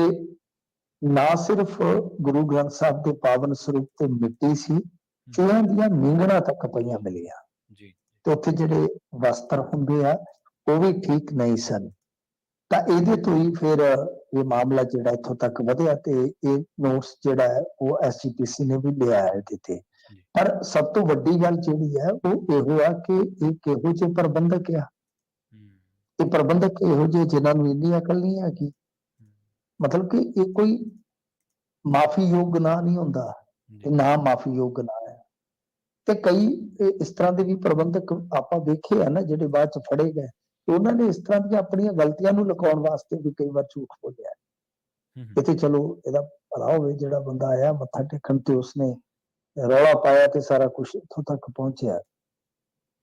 ਨਾ ਸਿਰਫ ਗੁਰੂ ਗ੍ਰੰਥ ਸਾਹਿਬ ਦੇ ਪਾਵਨ ਸਰੂਪ ਤੇ ਮਿੱਟੀ ਸੀ, ਚੂਹਿਆਂ ਦੀਆਂ ਮੀਂਗਣਾਂ ਤੱਕ ਪਈਆਂ ਮਿਲੀਆਂ ਤੇ ਉੱਥੇ ਜਿਹੜੇ ਵਸਤਰ ਹੁੰਦੇ ਆ ਉਹ ਵੀ ਠੀਕ ਨਹੀਂ ਸਨ। ਤਾਂ ਇਹਦੇ ਤੋਂ ਹੀ ਫਿਰ ਇਹ ਮਾਮਲਾ ਜਿਹੜਾ ਇੱਥੋਂ ਤੱਕ ਵਧਿਆ ਤੇ ਇਹ ਨੋਟਿਸ ਜਿਹੜਾ ਹੈ ਉਹ SGPC ਨੇ ਵੀ ਲਿਆ ਹੈ ਇਹਦੇ ਤੇ। ਪਰ ਸਭ ਤੋਂ ਵੱਡੀ ਗੱਲ ਜਿਹੜੀ ਹੈ ਉਹ ਇਹੋ ਆ ਕਿ ਇਹ ਕਿਹੋ ਜਿਹੇ ਪ੍ਰਬੰਧਕ ਆ। ਇਹ ਪ੍ਰਬੰਧਕ ਇਹੋ ਜਿਹੇ ਜਿਨ੍ਹਾਂ ਨੂੰ ਇੰਨੀ ਅਕਲ ਨਹੀਂ ਹੈਗੀ, ਮਤਲਬ ਕਿ ਇਹ ਕੋਈ ਮਾਫੀਯੋਗ ਗੁਨਾਹ ਨਹੀਂ ਹੁੰਦਾ, ਇਹ ਨਾ ਮਾਫੀਯੋਗ ਗੁਨਾਹ ਹੈ। ਤੇ ਕਈ ਇਸ ਤਰ੍ਹਾਂ ਦੇ ਵੀ ਪ੍ਰਬੰਧਕ ਆਪਾਂ ਵੇਖੇ ਆ ਨਾ ਜਿਹੜੇ ਬਾਅਦ ਚ ਫੜੇ ਗਏ। ਤੇ ਉਹਨਾਂ ਨੇ ਇਸ ਤਰ੍ਹਾਂ ਦੀਆਂ ਆਪਣੀਆਂ ਗਲਤੀਆਂ ਨੂੰ ਲੁਕਾਉਣ ਵਾਸਤੇ ਵੀ ਕਈ ਵਾਰ ਝੂਠ ਬੋਲਿਆ। ਕਿਤੇ ਚਲੋ ਇਹਦਾ ਭਲਾ ਹੋਵੇ, ਜਿਹੜਾ ਬੰਦਾ ਆਇਆ ਮੱਥਾ ਟੇਕਣ ਤੇ ਉਸਨੇ ਰੌਲਾ ਪਾਇਆ ਤੇ ਸਾਰਾ ਕੁਝ ਇੱਥੋਂ ਤੱਕ ਪਹੁੰਚਿਆ।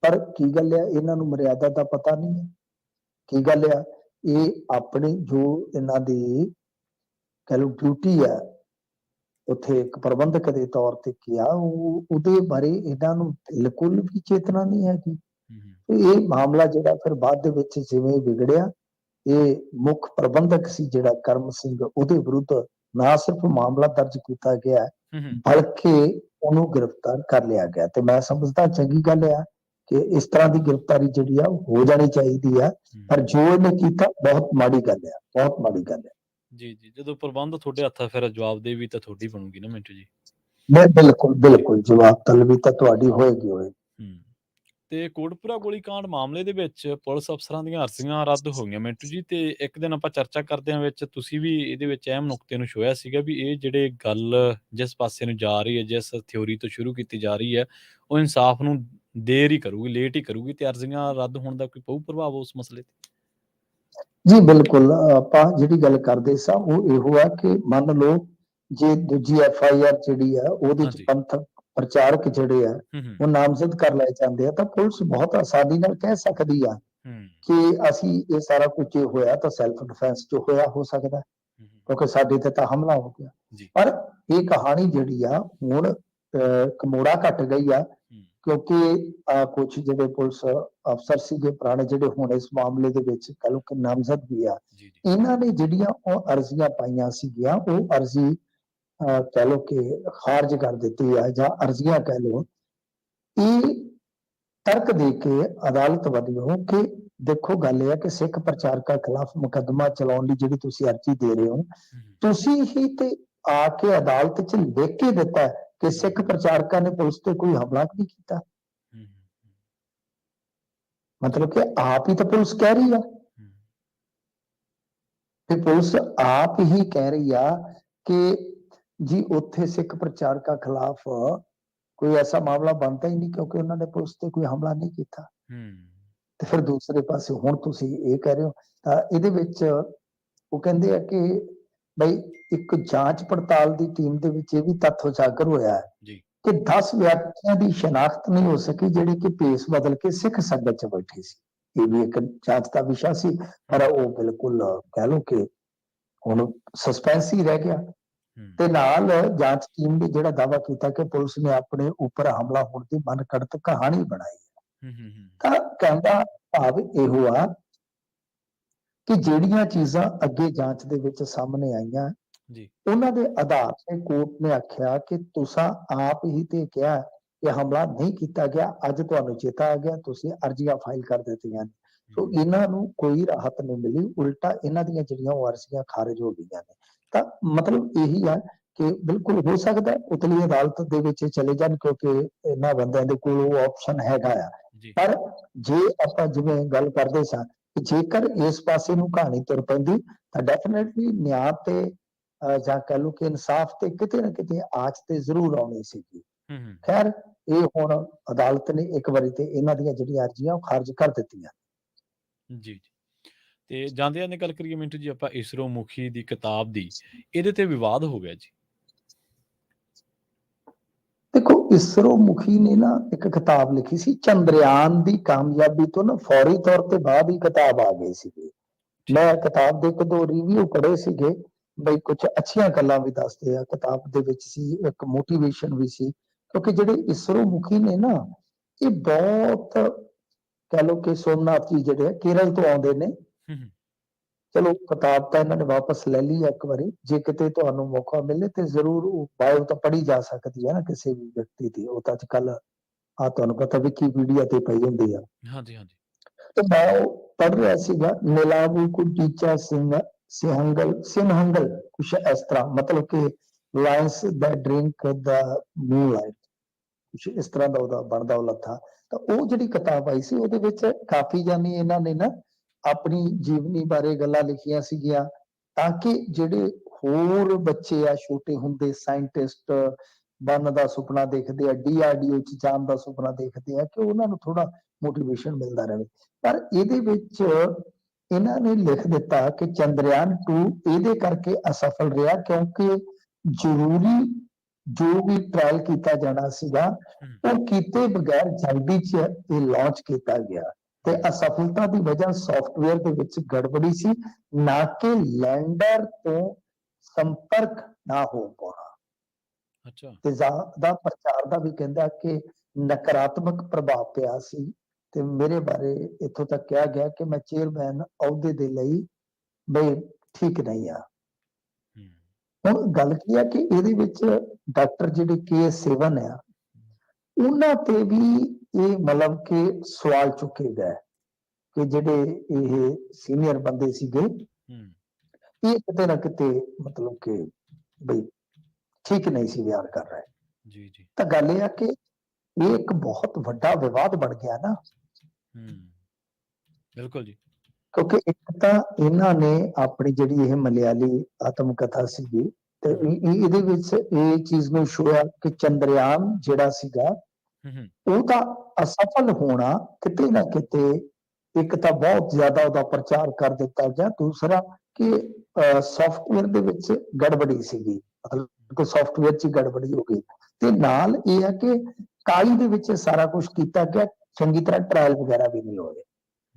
ਪਰ ਕੀ ਗੱਲ ਆ, ਇਹਨਾਂ ਨੂੰ ਮਰਿਆਦਾ ਦਾ ਪਤਾ ਨਹੀਂ ਹੈ। ਕੀ ਗੱਲ ਆ, ਇਹ ਆਪਣੀ ਜੋ ਇਹਨਾਂ ਦੀ ਕਹਿ ਲਓ ਡਿਊਟੀ ਆ ਉੱਥੇ ਇੱਕ ਪ੍ਰਬੰਧਕ ਦੇ ਤੌਰ ਤੇ ਕਿਹਾ, ਉਹਦੇ ਬਾਰੇ ਇਹਨਾਂ ਨੂੰ ਬਿਲਕੁਲ ਵੀ ਚੇਤਨਾ ਨਹੀਂ ਹੈਗੀ। ਇਹ ਮਾਮਲਾ ਜਿਹੜਾ ਫਿਰ ਬਾਅਦ ਦੇ ਵਿੱਚ ਜਿਵੇਂ ਵਿਗੜਿਆ, ਇਹ ਮੁੱਖ ਪ੍ਰਬੰਧਕ ਸੀ ਜਿਹੜਾ ਕਰਮ ਸਿੰਘ, ਉਹਦੇ ਵਿਰੁੱਧ ਨਾ ਸਿਰਫ ਮਾਮਲਾ ਦਰਜ ਕੀਤਾ ਗਿਆ ਬਲਕਿ ਉਹਨੂੰ ਗ੍ਰਿਫਤਾਰ ਕਰ ਲਿਆ ਗਿਆ। ਤੇ ਮੈਂ ਸਮਝਦਾ ਚੰਗੀ ਗੱਲ ਆ ਕਿ ਇਸ ਤਰ੍ਹਾਂ ਦੀ ਗ੍ਰਿਫਤਾਰੀ ਜਿਹੜੀ ਆ ਹੋ ਜਾਣੀ ਚਾਹੀਦੀ ਆ, ਪਰ ਜੋ ਇਹਨੇ ਕੀਤਾ ਬਹੁਤ ਮਾੜੀ ਗੱਲ ਆ, ਬਹੁਤ ਮਾੜੀ ਗੱਲ ਆ। ਜੀ ਜੀ, ਜਦੋਂ ਪ੍ਰਬੰਧ ਤੁਹਾਡੇ ਹੱਥ ਆ ਫਿਰ ਜਵਾਬਦੇਹੀ ਵੀ ਤਾਂ ਤੁਹਾਡੀ ਬਣੂਗੀ ਨਾ ਮਿੰਟੂ ਜੀ। ਬਿਲਕੁਲ ਬਿਲਕੁਲ, ਜਵਾਬ ਤਲਬੀ ਤਾਂ ਤੁਹਾਡੀ ਹੋਏਗੀ ਹੋਏਗੀ। ਤੇ ਕੋਟਪੁਰਾ ਗੋਲੀकांड ਮਾਮਲੇ ਦੇ ਵਿੱਚ ਪੁਲਿਸ ਅਫਸਰਾਂ ਦੀਆਂ ਅਰਜ਼ੀਆਂ ਰੱਦ ਹੋ ਗਈਆਂ ਮਿੰਟੂ ਜੀ, ਤੇ ਇੱਕ ਦਿਨ ਆਪਾਂ ਚਰਚਾ ਕਰਦਿਆਂ ਵਿੱਚ ਤੁਸੀਂ ਵੀ ਇਹਦੇ ਵਿੱਚ ਅਹਿਮ ਨੁਕਤੇ ਨੂੰ ਛੋਇਆ ਸੀਗਾ ਵੀ ਇਹ ਜਿਹੜੇ ਗੱਲ ਜਿਸ ਪਾਸੇ ਨੂੰ ਜਾ ਰਹੀ ਹੈ, ਜਿਸ ਥਿਉਰੀ ਤੋਂ ਸ਼ੁਰੂ ਕੀਤੀ ਜਾ ਰਹੀ ਹੈ, ਉਹ ਇਨਸਾਫ ਨੂੰ ਦੇਰ ਹੀ ਕਰੂਗੀ, ਲੇਟ ਹੀ ਕਰੂਗੀ, ਤੇ ਅਰਜ਼ੀਆਂ ਰੱਦ ਹੋਣ ਦਾ ਕੋਈ ਪਊ ਪ੍ਰਭਾਵ ਉਸ ਮਸਲੇ ਤੇ? ਜੀ ਬਿਲਕੁਲ, ਆਪਾਂ ਜਿਹੜੀ ਗੱਲ ਕਰਦੇ ਸਾਂ ਉਹ ਇਹੋ ਆ ਕਿ ਮੰਨ ਲਓ ਜੇ ਦੂਜੀ FIR ਜਿਹੜੀ ਆ ਉਹਦੇ ਚ ਪੰਥਕ ਪ੍ਰਚਾਰਕ ਜਿਹੜੇ ਆ ਉਹ ਨਾਮਜ਼ਦ ਕਰ ਲਏ ਜਾਂਦੇ ਆ, ਤਾਂ ਪੁਲਿਸ ਬਹੁਤ ਆਸਾਨੀ ਨਾਲ ਕਹਿ ਸਕਦੀ ਆ ਕਿ ਅਸੀਂ ਇਹ ਸਾਰਾ ਕੁਝ ਜੇ ਹੋਇਆ ਤਾਂ ਸੈਲਫ ਡਿਫੈਂਸ ਚ ਹੋਇਆ ਹੋ ਸਕਦਾ, ਕਿਉਂਕਿ ਸਾਡੇ ਤੇ ਤਾਂ ਹਮਲਾ ਹੋ ਗਿਆ। ਪਰ ਇਹ ਕਹਾਣੀ ਜਿਹੜੀ ਆ ਹੁਣ ਕਮੋੜਾ ਘਟ ਗਈ ਆ, ਕਿਉਂਕਿ ਕੁਝ ਜਿਹੜੇ ਪੁਲਿਸ ਅਫਸਰ ਸੀਗੇ ਪੁਰਾਣੇ, ਜਿਹੜੇ ਹੁਣ ਇਸ ਮਾਮਲੇ ਦੇ ਵਿੱਚ ਕਹਿ ਲਓ ਕਿ ਨਾਮਜ਼ਦ ਵੀ ਆ, ਇਹਨਾਂ ਨੇ ਜਿਹੜੀਆਂ ਉਹ ਅਰਜ਼ੀਆਂ ਪਾਈਆਂ ਸੀਗੀਆਂ ਉਹ ਅਰਜ਼ੀ ਕਹਿ ਲਓ ਕਿ ਖਾਰਜ ਕਰ ਦਿੱਤੀ ਆ, ਜਾਂ ਅਰਜ਼ੀਆਂ ਕਹਿ ਲਓ। ਇਹ ਤਰਕ ਦੇ ਕੇ ਅਦਾਲਤ ਵੱਲੋਂ ਕਿ ਦੇਖੋ ਗੱਲ ਇਹ ਹੈ ਕਿ ਸਿੱਖ ਪ੍ਰਚਾਰਕਾਂ ਖਿਲਾਫ ਮੁਕੱਦਮਾ ਚਲਾਉਣ ਲਈ ਜਿਹੜੀ ਤੁਸੀਂ ਅਰਜ਼ੀ ਦੇ ਰਹੇ ਹੋ, ਤੁਸੀਂ ਹੀ ਤੇ ਆ ਕੇ ਅਦਾਲਤ 'ਚ ਲਿਖ ਕੇ ਦਿੱਤਾ ਕਿ ਸਿੱਖ ਪ੍ਰਚਾਰਕਾਂ ਨੇ ਪੁਲਿਸ ਤੇ ਕੋਈ ਹਮਲਾ ਨਹੀਂ ਕੀਤਾ। ਮਤਲਬ ਕਿ ਆਪ ਹੀ ਤਾਂ ਪੁਲਿਸ ਕਹਿ ਰਹੀ ਆ, ਤੇ ਪੁਲਿਸ ਆਪ ਹੀ ਕਹਿ ਰਹੀ ਆ ਕਿ ਜੀ ਉੱਥੇ ਸਿੱਖ ਪ੍ਰਚਾਰਕਾਂ ਖਿਲਾਫ ਕੋਈ ਐਸਾ ਮਾਮਲਾ ਬਣਦਾ ਹੀ ਨਹੀਂ, ਕਿਉਂਕਿ ਉਹਨਾਂ ਨੇ ਪੁਲਿਸ ਤੇ ਕੋਈ ਹਮਲਾ ਨਹੀਂ ਕੀਤਾ। ਤੇ ਫਿਰ ਦੂਸਰੇ ਪਾਸੇ ਹੁਣ ਤੁਸੀਂ ਇਹ ਕਹਿ ਰਹੇ ਹੋ, ਤਾਂ ਇਹਦੇ ਵਿੱਚ ਉਹ ਕਹਿੰਦੇ ਆ ਕਿ ਬਈ ਇੱਕ ਜਾਂਚ ਪੜਤਾਲ ਦੀ ਟੀਮ ਦੇ ਵਿੱਚ ਇਹ ਵੀ ਤੱਥ ਉਜਾਗਰ ਹੋਇਆ ਹੈ ਕਿ 10 ਵਿਅਕਤੀਆਂ ਦੀ ਸ਼ਨਾਖਤ ਨਹੀਂ ਹੋ ਸਕੀ ਜਿਹੜੇ ਕਿ ਭੇਸ ਬਦਲ ਕੇ ਸਿੱਖ ਸੰਗਤ 'ਚ ਬੈਠੇ ਸੀ। ਇਹ ਵੀ ਇੱਕ ਜਾਂਚ ਦਾ ਵਿਸ਼ਾ ਸੀ, ਪਰ ਉਹ ਬਿਲਕੁਲ ਕਹਿ ਲਓ ਕਿ ਹੁਣ ਸਸਪੈਂਸ ਹੀ ਰਹਿ ਗਿਆ। ਤੇ ਨਾਲ ਜਾਂਚ ਟੀਮ ਨੇ ਜਿਹੜਾ ਦਾਅਵਾ ਕੀਤਾ ਕਿ ਪੁਲਿਸ ਨੇ ਆਪਣੇ ਉੱਪਰ ਹਮਲਾ ਹੋਣ ਦੀ ਮਨਘੜਤ ਕਹਾਣੀ ਬਣਾਈ। ਤਾਂ ਕਹਿੰਦਾ ਭਾਵ ਇਹੋ ਆ ਕਿ ਜਿਹੜੀਆਂ ਚੀਜ਼ਾਂ ਅੱਗੇ ਜਾਂਚ ਦੇ ਵਿੱਚ ਸਾਹਮਣੇ ਆਈਆਂ ਉਹਨਾਂ ਦੇ ਆਧਾਰ ਤੇ ਕੋਰਟ ਨੇ ਆਖਿਆ ਕਿ ਤੁਸੀਂ ਆਪ ਹੀ ਤੇ ਕਿਹਾ ਕਿ ਹਮਲਾ ਨਹੀਂ ਕੀਤਾ ਗਿਆ, ਅੱਜ ਤੁਹਾਨੂੰ ਚੇਤਾ ਆ ਗਿਆ, ਤੁਸੀਂ ਅਰਜ਼ੀਆਂ ਫਾਈਲ ਕਰ ਦਿੱਤੀਆਂ ਨੇ। ਸੋ ਇਹਨਾਂ ਨੂੰ ਕੋਈ ਰਾਹਤ ਨਹੀਂ ਮਿਲੀ, ਉਲਟਾ ਇਹਨਾਂ ਦੀਆਂ ਜਿਹੜੀਆਂ ਉਹ ਅਰਜ਼ੀਆਂ ਖਾਰਜ ਹੋ ਗਈਆਂ ਨੇ। ਤਾਂ ਮਤਲਬ ਇਹੀ ਆ ਕਿ ਬਿਲਕੁਲ ਹੋ ਸਕਦਾ ਉਤਲੀ ਅਦਾਲਤ ਦੇ ਵਿੱਚ ਚਲੇ ਜਾਣ, ਕਿਉਂਕਿ ਇਹਨਾਂ ਬੰਦਿਆਂ ਦੇ ਕੋਲ ਉਹ ਆਪਸ਼ਨ ਹੈਗਾ ਆ। ਪਰ ਜੇ ਆਪਾਂ ਜਿਵੇਂ ਗੱਲ ਕਰਦੇ ਸਾਂ ਕਿ ਜੇਕਰ ਇਸ ਪਾਸੇ ਨੂੰ ਕਹਾਣੀ ਤੁਰ ਪੈਂਦੀ ਤਾਂ ਡੈਫੀਨੇਟਲੀ ਨਿਆਂ ਤੇ ਜਾਂ ਕਹਿ ਲਓ ਕਿ ਇਨਸਾਫ ਤੇ ਕਿਤੇ ਨਾ ਕਿਤੇ ਆਚ ਤੇ ਜ਼ਰੂਰ ਆਉਣੀ ਸੀਗੀ। ਖੈਰ ਇਹ ਹੁਣ ਅਦਾਲਤ ਨੇ ਇੱਕ ਵਾਰੀ ਤੇ ਇਹਨਾਂ ਦੀਆਂ ਜਿਹੜੀਆਂ ਅਰਜ਼ੀਆਂ ਉਹ ਖਾਰਜ ਕਰ ਦਿੱਤੀਆਂ। ਜੀ ਤੇ ਜਾਂਦਿਆਂ ਦੀ ਗੱਲ ਕਰੀਏ ਮਿੰਟੂ ਜੀ ਆਪਾਂ ਇਸਰੋ ਮੁਖੀ ਦੀ ਕਿਤਾਬ ਦੀ, ਇਹਦੇ ਤੇ ਵਿਵਾਦ ਹੋ ਗਿਆ ਜੀ। ਦੇਖੋ ਇਸਰੋ ਮੁਖੀ ਨੇ ਨਾ ਇੱਕ ਕਿਤਾਬ ਲਿਖੀ ਸੀ, ਚੰਦਰਯਾਨ ਦੀ ਕਾਮਯਾਬੀ ਤੋਂ ਨਾ ਫੌਰੀ ਤੌਰ ਤੇ ਬਾਅਦ ਹੀ ਕਿਤਾਬ ਆ ਗਈ ਸੀਗੀ। ਮੈਂ ਕਿਤਾਬ ਦੇ 1-2 ਰਿਵਿਊ ਪੜ੍ਹੇ ਸੀਗੇ, ਬਈ ਕੁਝ ਅੱਛੀਆਂ ਗੱਲਾਂ ਵੀ ਦੱਸਦੇ ਆ ਕਿਤਾਬ ਦੇ ਵਿੱਚ ਸੀ, ਇੱਕ ਮੋਟੀਵੇਸ਼ਨ ਵੀ ਸੀ। ਕਿਉਂਕਿ ਜਿਹੜੇ ਇਸਰੋ ਮੁਖੀ ਨੇ ਨਾ ਇਹ ਬਹੁਤ ਕਹਿ ਲਓ ਕਿ ਸੋਮਨਾਥ ਜੀ ਜਿਹੜੇ ਕੇਰਲ ਤੋਂ ਆਉਂਦੇ ਨੇ। ਚਲੋ ਕਿਤਾਬ ਤਾਂ ਇਹਨਾਂ ਨੇ ਵਾਪਸ ਲੈ ਲਈ ਇੱਕ ਵਾਰੀ, ਜੇ ਕਿਤੇ ਤੁਹਾਨੂੰ ਮੌਕਾ ਮਿਲੇ ਤੇ ਜ਼ਰੂਰ ਉਹ ਬਾਇਓ ਤਾਂ ਪੜ੍ਹੀ ਜਾ ਸਕਦੀ ਹੈ ਨਾ ਕਿਸੇ ਵੀ ਵਿਅਕਤੀ ਦੀ। ਉਹ ਤਾਂ ਅੱਜ ਕੱਲ ਤੁਹਾਨੂੰ ਪਤਾ ਵਿਕੀਪੀਡੀਆ ਤੇ ਪਈ ਹੁੰਦੀ ਆ। ਤੇ ਮੈਂ ਉਹ ਪੜ੍ਹ ਰਿਹਾ ਸੀਗਾ, ਨਿਲਾਵੂ ਕੁਟੀਚਾ ਸਿੰਹੰਗਲ ਕੁਛ ਇਸ ਤਰ੍ਹਾਂ, ਮਤਲਬ ਕਿ ਲਾਇਨਸ ਦਾ ਡਰਿੰਕ ਦਾ ਮੂਨਲਾਈਟ, ਕੁਛ ਇਸ ਤਰ੍ਹਾਂ ਦਾ ਉਹਦਾ ਬਣਦਾ ਉਹ ਲੱਥਾ। ਤਾਂ ਉਹ ਜਿਹੜੀ ਕਿਤਾਬ ਆਈ ਸੀ ਉਹਦੇ ਵਿੱਚ ਕਾਫੀ ਜਾਨੀ ਇਹਨਾਂ ਨੇ ਨਾ ਆਪਣੀ ਜੀਵਨੀ ਬਾਰੇ ਗੱਲਾਂ ਲਿਖੀਆਂ ਸੀਗੀਆਂ, ਤਾਂ ਕਿ ਜਿਹੜੇ ਹੋਰ ਬੱਚੇ ਆ ਛੋਟੇ ਹੁੰਦੇ ਸਾਇੰਟਿਸਟ ਬਣਨ ਦਾ ਸੁਪਨਾ ਦੇਖਦੇ ਆ, DRDO 'ਚ ਜਾਣ ਦਾ ਸੁਪਨਾ ਦੇਖਦੇ ਆ, ਕਿ ਉਹਨਾਂ ਨੂੰ ਥੋੜਾ ਮੋਟੀਵੇਸ਼ਨ ਮਿਲਦਾ ਰਹੇ। ਪਰ ਇਹਦੇ ਵਿੱਚ ਇਹਨਾਂ ਨੇ ਲਿਖ ਦਿੱਤਾ ਕਿ ਚੰਦਰਯਾਨ 2 ਇਹਦੇ ਕਰਕੇ ਅਸਫਲ ਰਿਹਾ ਕਿਉਂਕਿ ਜ਼ਰੂਰੀ ਜੋ ਵੀ ਟ੍ਰਾਇਲ ਕੀਤਾ ਜਾਣਾ ਸੀਗਾ ਉਹ ਕੀਤੇ ਬਗੈਰ ਜਲਦੀ 'ਚ ਇਹ ਲਾਂਚ ਕੀਤਾ ਗਿਆ ਤੇ ਅਸਫਲਤਾ ਦੀ ਵਜ੍ਹਾ ਸੌਫਟਵੇਅਰ ਦੇ ਵਿੱਚ ਗੜਬੜੀ ਸੀ, ਨਾ ਕਿ ਲੈਂਡਰ ਤੋਂ ਸੰਪਰਕ ਨਾ ਹੋ ਪਾਉਣਾ। ਅੱਛਾ ਤੇ ਜ਼ਿਆਦਾ ਪ੍ਰਚਾਰ ਦਾ ਵੀ ਕਹਿੰਦਾ ਕਿ ਨਕਾਰਾਤਮਕ ਪ੍ਰਭਾਵ ਪਿਆ ਸੀ ਤੇ ਮੇਰੇ ਬਾਰੇ ਇੱਥੋਂ ਤੱਕ ਕਿਹਾ ਗਿਆ ਕਿ ਮੈਂ ਚੇਅਰਮੈਨ ਅਹੁਦੇ ਦੇ ਲਈ ਬਈ ਠੀਕ ਨਹੀਂ ਆ। ਹੂੰ ਹੁਣ ਗੱਲ ਕੀ ਆ ਕਿ ਇਹਦੇ ਵਿੱਚ ਡਾਕਟਰ ਜਿਹੜੇ K7 ਆ ਉਹਨਾਂ ਤੇ ਵੀ ਇਹ ਮਤਲਬ ਕਿ ਸਵਾਲ ਚੁੱਕੇ ਗਏ ਕਿ ਜਿਹੜੇ ਇਹ ਸੀਨੀਅਰ ਬੰਦੇ ਸੀਗੇ ਹੂੰ ਇਹ ਕਿਤੇ ਨਾ ਕਿਤੇ ਮਤਲਬ ਕਿ ਬਈ ਠੀਕ ਨਹੀਂ ਸੀ ਬਿਆਨ ਕਰ ਰਹੇ। ਜੀ ਜੀ ਤਾਂ ਗੱਲ ਇਹ ਆ ਕਿ ਇਹ ਇੱਕ ਬਹੁਤ ਵੱਡਾ ਵਿਵਾਦ ਬਣ ਗਿਆ ਨਾ, ਬਿਲਕੁਲ ਜੀ ਕਿਉਂਕਿ ਇੱਕ ਤਾਂ ਇਹਨਾਂ ਨੇ ਆਪਣੀ ਜਿਹੜੀ ਇਹ ਮਲਿਆਲੀ ਆਤਮ ਕਥਾ ਸੀਗੀ ਤੇ ਇਹਦੇ ਵਿੱਚ ਇਹ ਚੀਜ਼ ਨੂੰ ਸ਼ੋਇਆ ਕਿ ਚੰਦਰਯਾਨ ਜਿਹੜਾ ਸੀਗਾ ਉਹ ਤਾਂ ਅਸਫਲ ਹੋਣਾ ਕਿਤੇ ਨਾ ਕਿਤੇ ਇੱਕ ਤਾਂ ਬਹੁਤ ਜ਼ਿਆਦਾ ਉਹਦਾ ਪ੍ਰਚਾਰ ਕਰ ਦਿੱਤਾ ਗਿਆ, ਦੂਸਰਾ ਕਿ ਸੌਫਟਵੇਅਰ ਦੇ ਵਿੱਚ ਗੜਬੜੀ ਸੀਗੀ, ਮਤਲਬ ਕਿ ਸੌਫਟਵੇਅਰ 'ਚ ਗੜਬੜੀ ਹੋ ਗਈ ਤੇ ਨਾਲ ਇਹ ਹੈ ਕਿ ਕਾਲੀ ਦੇ ਵਿੱਚ ਸਾਰਾ ਕੁਝ ਕੀਤਾ ਗਿਆ, ਚੰਗੀ ਤਰ੍ਹਾਂ ਟ੍ਰਾਇਲ ਵਗੈਰਾ ਵੀ ਨਹੀਂ ਹੋਏ।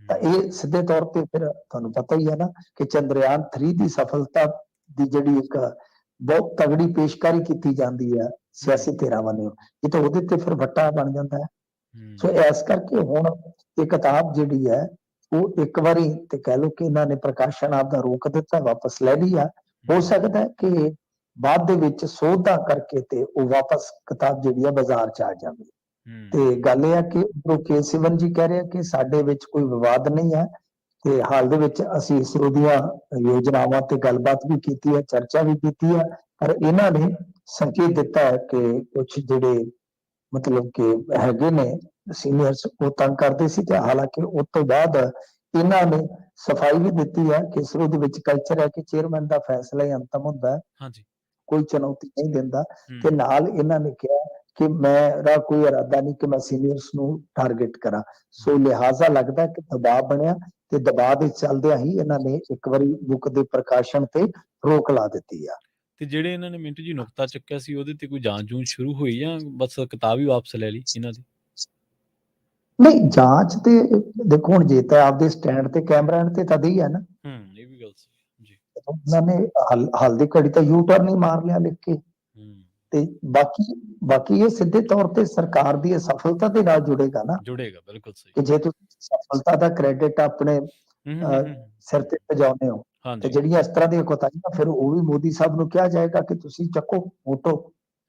ਤਾਂ ਇਹ ਸਿੱਧੇ ਤੌਰ ਤੇ ਫਿਰ ਤੁਹਾਨੂੰ ਪਤਾ ਹੀ ਹੈ ਨਾ ਕਿ ਚੰਦਰਯਾਨ 3 ਦੀ ਸਫਲਤਾ ਦੀ ਜਿਹੜੀ ਇੱਕ ਬਹੁਤ ਤਗੜੀ ਪੇਸ਼ਕਾਰੀ ਕੀਤੀ ਜਾਂਦੀ ਹੈ ਸਿਆਸੀ ਧਿਰਾਂ ਵੱਲੋਂ, ਇਹ ਤਾਂ ਉਹਦੇ ਤੇ ਫਿਰ ਵੱਟਾ ਬਣ ਜਾਂਦਾ ਹੈ। ਸੋ ਇਸ ਕਰਕੇ ਹੁਣ ਇਹ ਕਿਤਾਬ ਜਿਹੜੀ ਹੈ ਉਹ ਇੱਕ ਵਾਰੀ ਤੇ ਕਹਿ ਲਓ ਕਿ ਇਹਨਾਂ ਨੇ ਪ੍ਰਕਾਸ਼ਨ ਆਪਦਾ ਰੋਕ ਦਿੱਤਾ, ਵਾਪਸ ਲੈ ਲਈ ਆ। ਹੋ ਸਕਦਾ ਹੈ ਕਿ ਬਾਅਦ ਦੇ ਵਿੱਚ ਸੋਧਾਂ ਕਰਕੇ ਤੇ ਉਹ ਵਾਪਸ ਕਿਤਾਬ ਜਿਹੜੀ ਹੈ ਬਾਜ਼ਾਰ 'ਚ ਆ ਜਾਵੇ। ਤੇ ਗੱਲ ਇਹ ਆ ਕਿ ਉਧਰੋਂ K7 ਜੀ ਕਹਿ ਰਿਹਾ ਕਿ ਸਾਡੇ ਵਿੱਚ ਕੋਈ ਵਿਵਾਦ ਨਹੀਂ ਹੈ ਤੇ ਹਾਲ ਦੇ ਵਿੱਚ ਅਸੀਂ ਇਸਰੋ ਦੀਆਂ ਯੋਜਨਾਵਾਂ ਤੇ ਗੱਲਬਾਤ ਵੀ ਕੀਤੀ ਹੈ, ਚਰਚਾ ਵੀ ਕੀਤੀ ਹੈ, ਪਰ ਇਹਨਾਂ ਨੇ ਸੰਕੇਤ ਦਿੱਤਾ ਹੈ ਕਿ ਕੁਝ ਜਿਹੜੇ ਮਤਲਬ ਕਿ ਹੈਗੇ ਨੇ ਸੀਨੀਅਰਸ ਉਹ ਤੰਗ ਕਰਦੇ ਸੀ ਤੇ ਹਾਲਾਂਕਿ ਉਸ ਤੋਂ ਬਾਅਦ ਇਹਨਾਂ ਨੇ ਸਫਾਈ ਵੀ ਦਿੱਤੀ ਹੈ ਕਿ ਇਸਰੋ ਦੇ ਵਿੱਚ ਕਲਚਰ ਹੈ ਕਿ ਚੇਅਰਮੈਨ ਦਾ ਫੈਸਲਾ ਹੀ ਅੰਤਮ ਹੁੰਦਾ ਹੈ, ਹਾਂਜੀ ਕੋਈ ਚੁਣੌਤੀ ਨਹੀਂ ਦਿੰਦਾ। ਤੇ ਨਾਲ ਇਹਨਾਂ ਨੇ ਕਿਹਾ ਕਿ ਮੇਰਾ ਕੋਈ ਇਰਾਦਾ ਨਹੀਂ ਕਿ ਮੈਂ ਸੀਨੀਅਰਸ ਨੂੰ ਟਾਰਗੇਟ ਕਰਾਂ, ਸੋ ਲਿਹਾਜ਼ਾ ਲੱਗਦਾ ਕਿ ਦਬਾਅ ਬਣਿਆ ਤੇ ਦਬਾਅ ਦੇ ਚੱਲਦਿਆਂ ਹੀ ਇਹਨਾਂ ਨੇ ਇੱਕ ਵਾਰੀ ਬੁੱਕ ਦੇ ਪ੍ਰਕਾਸ਼ਨ ਤੇ ਰੋਕ ਲਾ ਦਿੱਤੀ ਆ। ਤੇ ਜਿਹੜੇ ਇਹਨਾਂ ਨੇ ਮਿੰਟੂ ਜੀ ਨੁਕਤਾ ਚੱਕਿਆ ਸੀ ਉਹਦੇ ਤੇ ਕੋਈ ਜਾਂਚ ਜੂੰਚ ਸ਼ੁਰੂ ਹੋਈ ਜਾਂ ਬਸ ਕਿਤਾਬ ਹੀ ਵਾਪਸ ਲੈ ਲਈ ਇਹਨਾਂ ਦੀ? ਨਹੀਂ, ਜਾਂਚ ਤੇ ਦੇਖੋ ਹੁਣ ਜੇ ਤਾਂ ਆਪਦੇ ਸਟੈਂਡ ਤੇ ਕੈਮਰਾ ਤੇ ਤਦ ਹੀ ਹੈ ਨਾ। ਇਹ ਵੀ ਗੱਲ ਸਹੀ ਜੀ। ਉਹਨਾਂ ਨੇ ਹਾਲ ਦੀ ਘੜੀ ਤਾਂ ਯੂ ਟਰਨ ਹੀ ਮਾਰ ਲਿਆ ਲਿਖ ਕੇ ਤੇ ਬਾਕੀ ਇਹ ਸਿੱਧੇ ਤੌਰ ਤੇ ਸਰਕਾਰ ਦੀ ਸਫਲਤਾ ਦੇ ਨਾਲ ਜੁੜੇਗਾ ਨਾ, ਜੁੜੇਗਾ, ਬਿਲਕੁਲ ਸਹੀ। ਕਿ ਜੇ ਤੁਸੀਂ ਸਫਲਤਾ ਦਾ ਕ੍ਰੈਡਿਟ ਆਪਣੇ ਸਿਰ ਤੇ ਵਜਾਉਂਦੇ ਹੋ ਤੇ ਜਿਹੜੀਆਂ ਇਸ ਤਰ੍ਹਾਂ ਦੀਆਂ ਕੋਤਾਹੀਆਂ ਫਿਰ ਉਹ ਵੀ ਮੋਦੀ ਸਾਹਿਬ ਨੂੰ ਕਿਹਾ ਜਾਏਗਾ ਕਿ ਤੁਸੀਂ ਚੱਕੋ ਮੋਟੋ,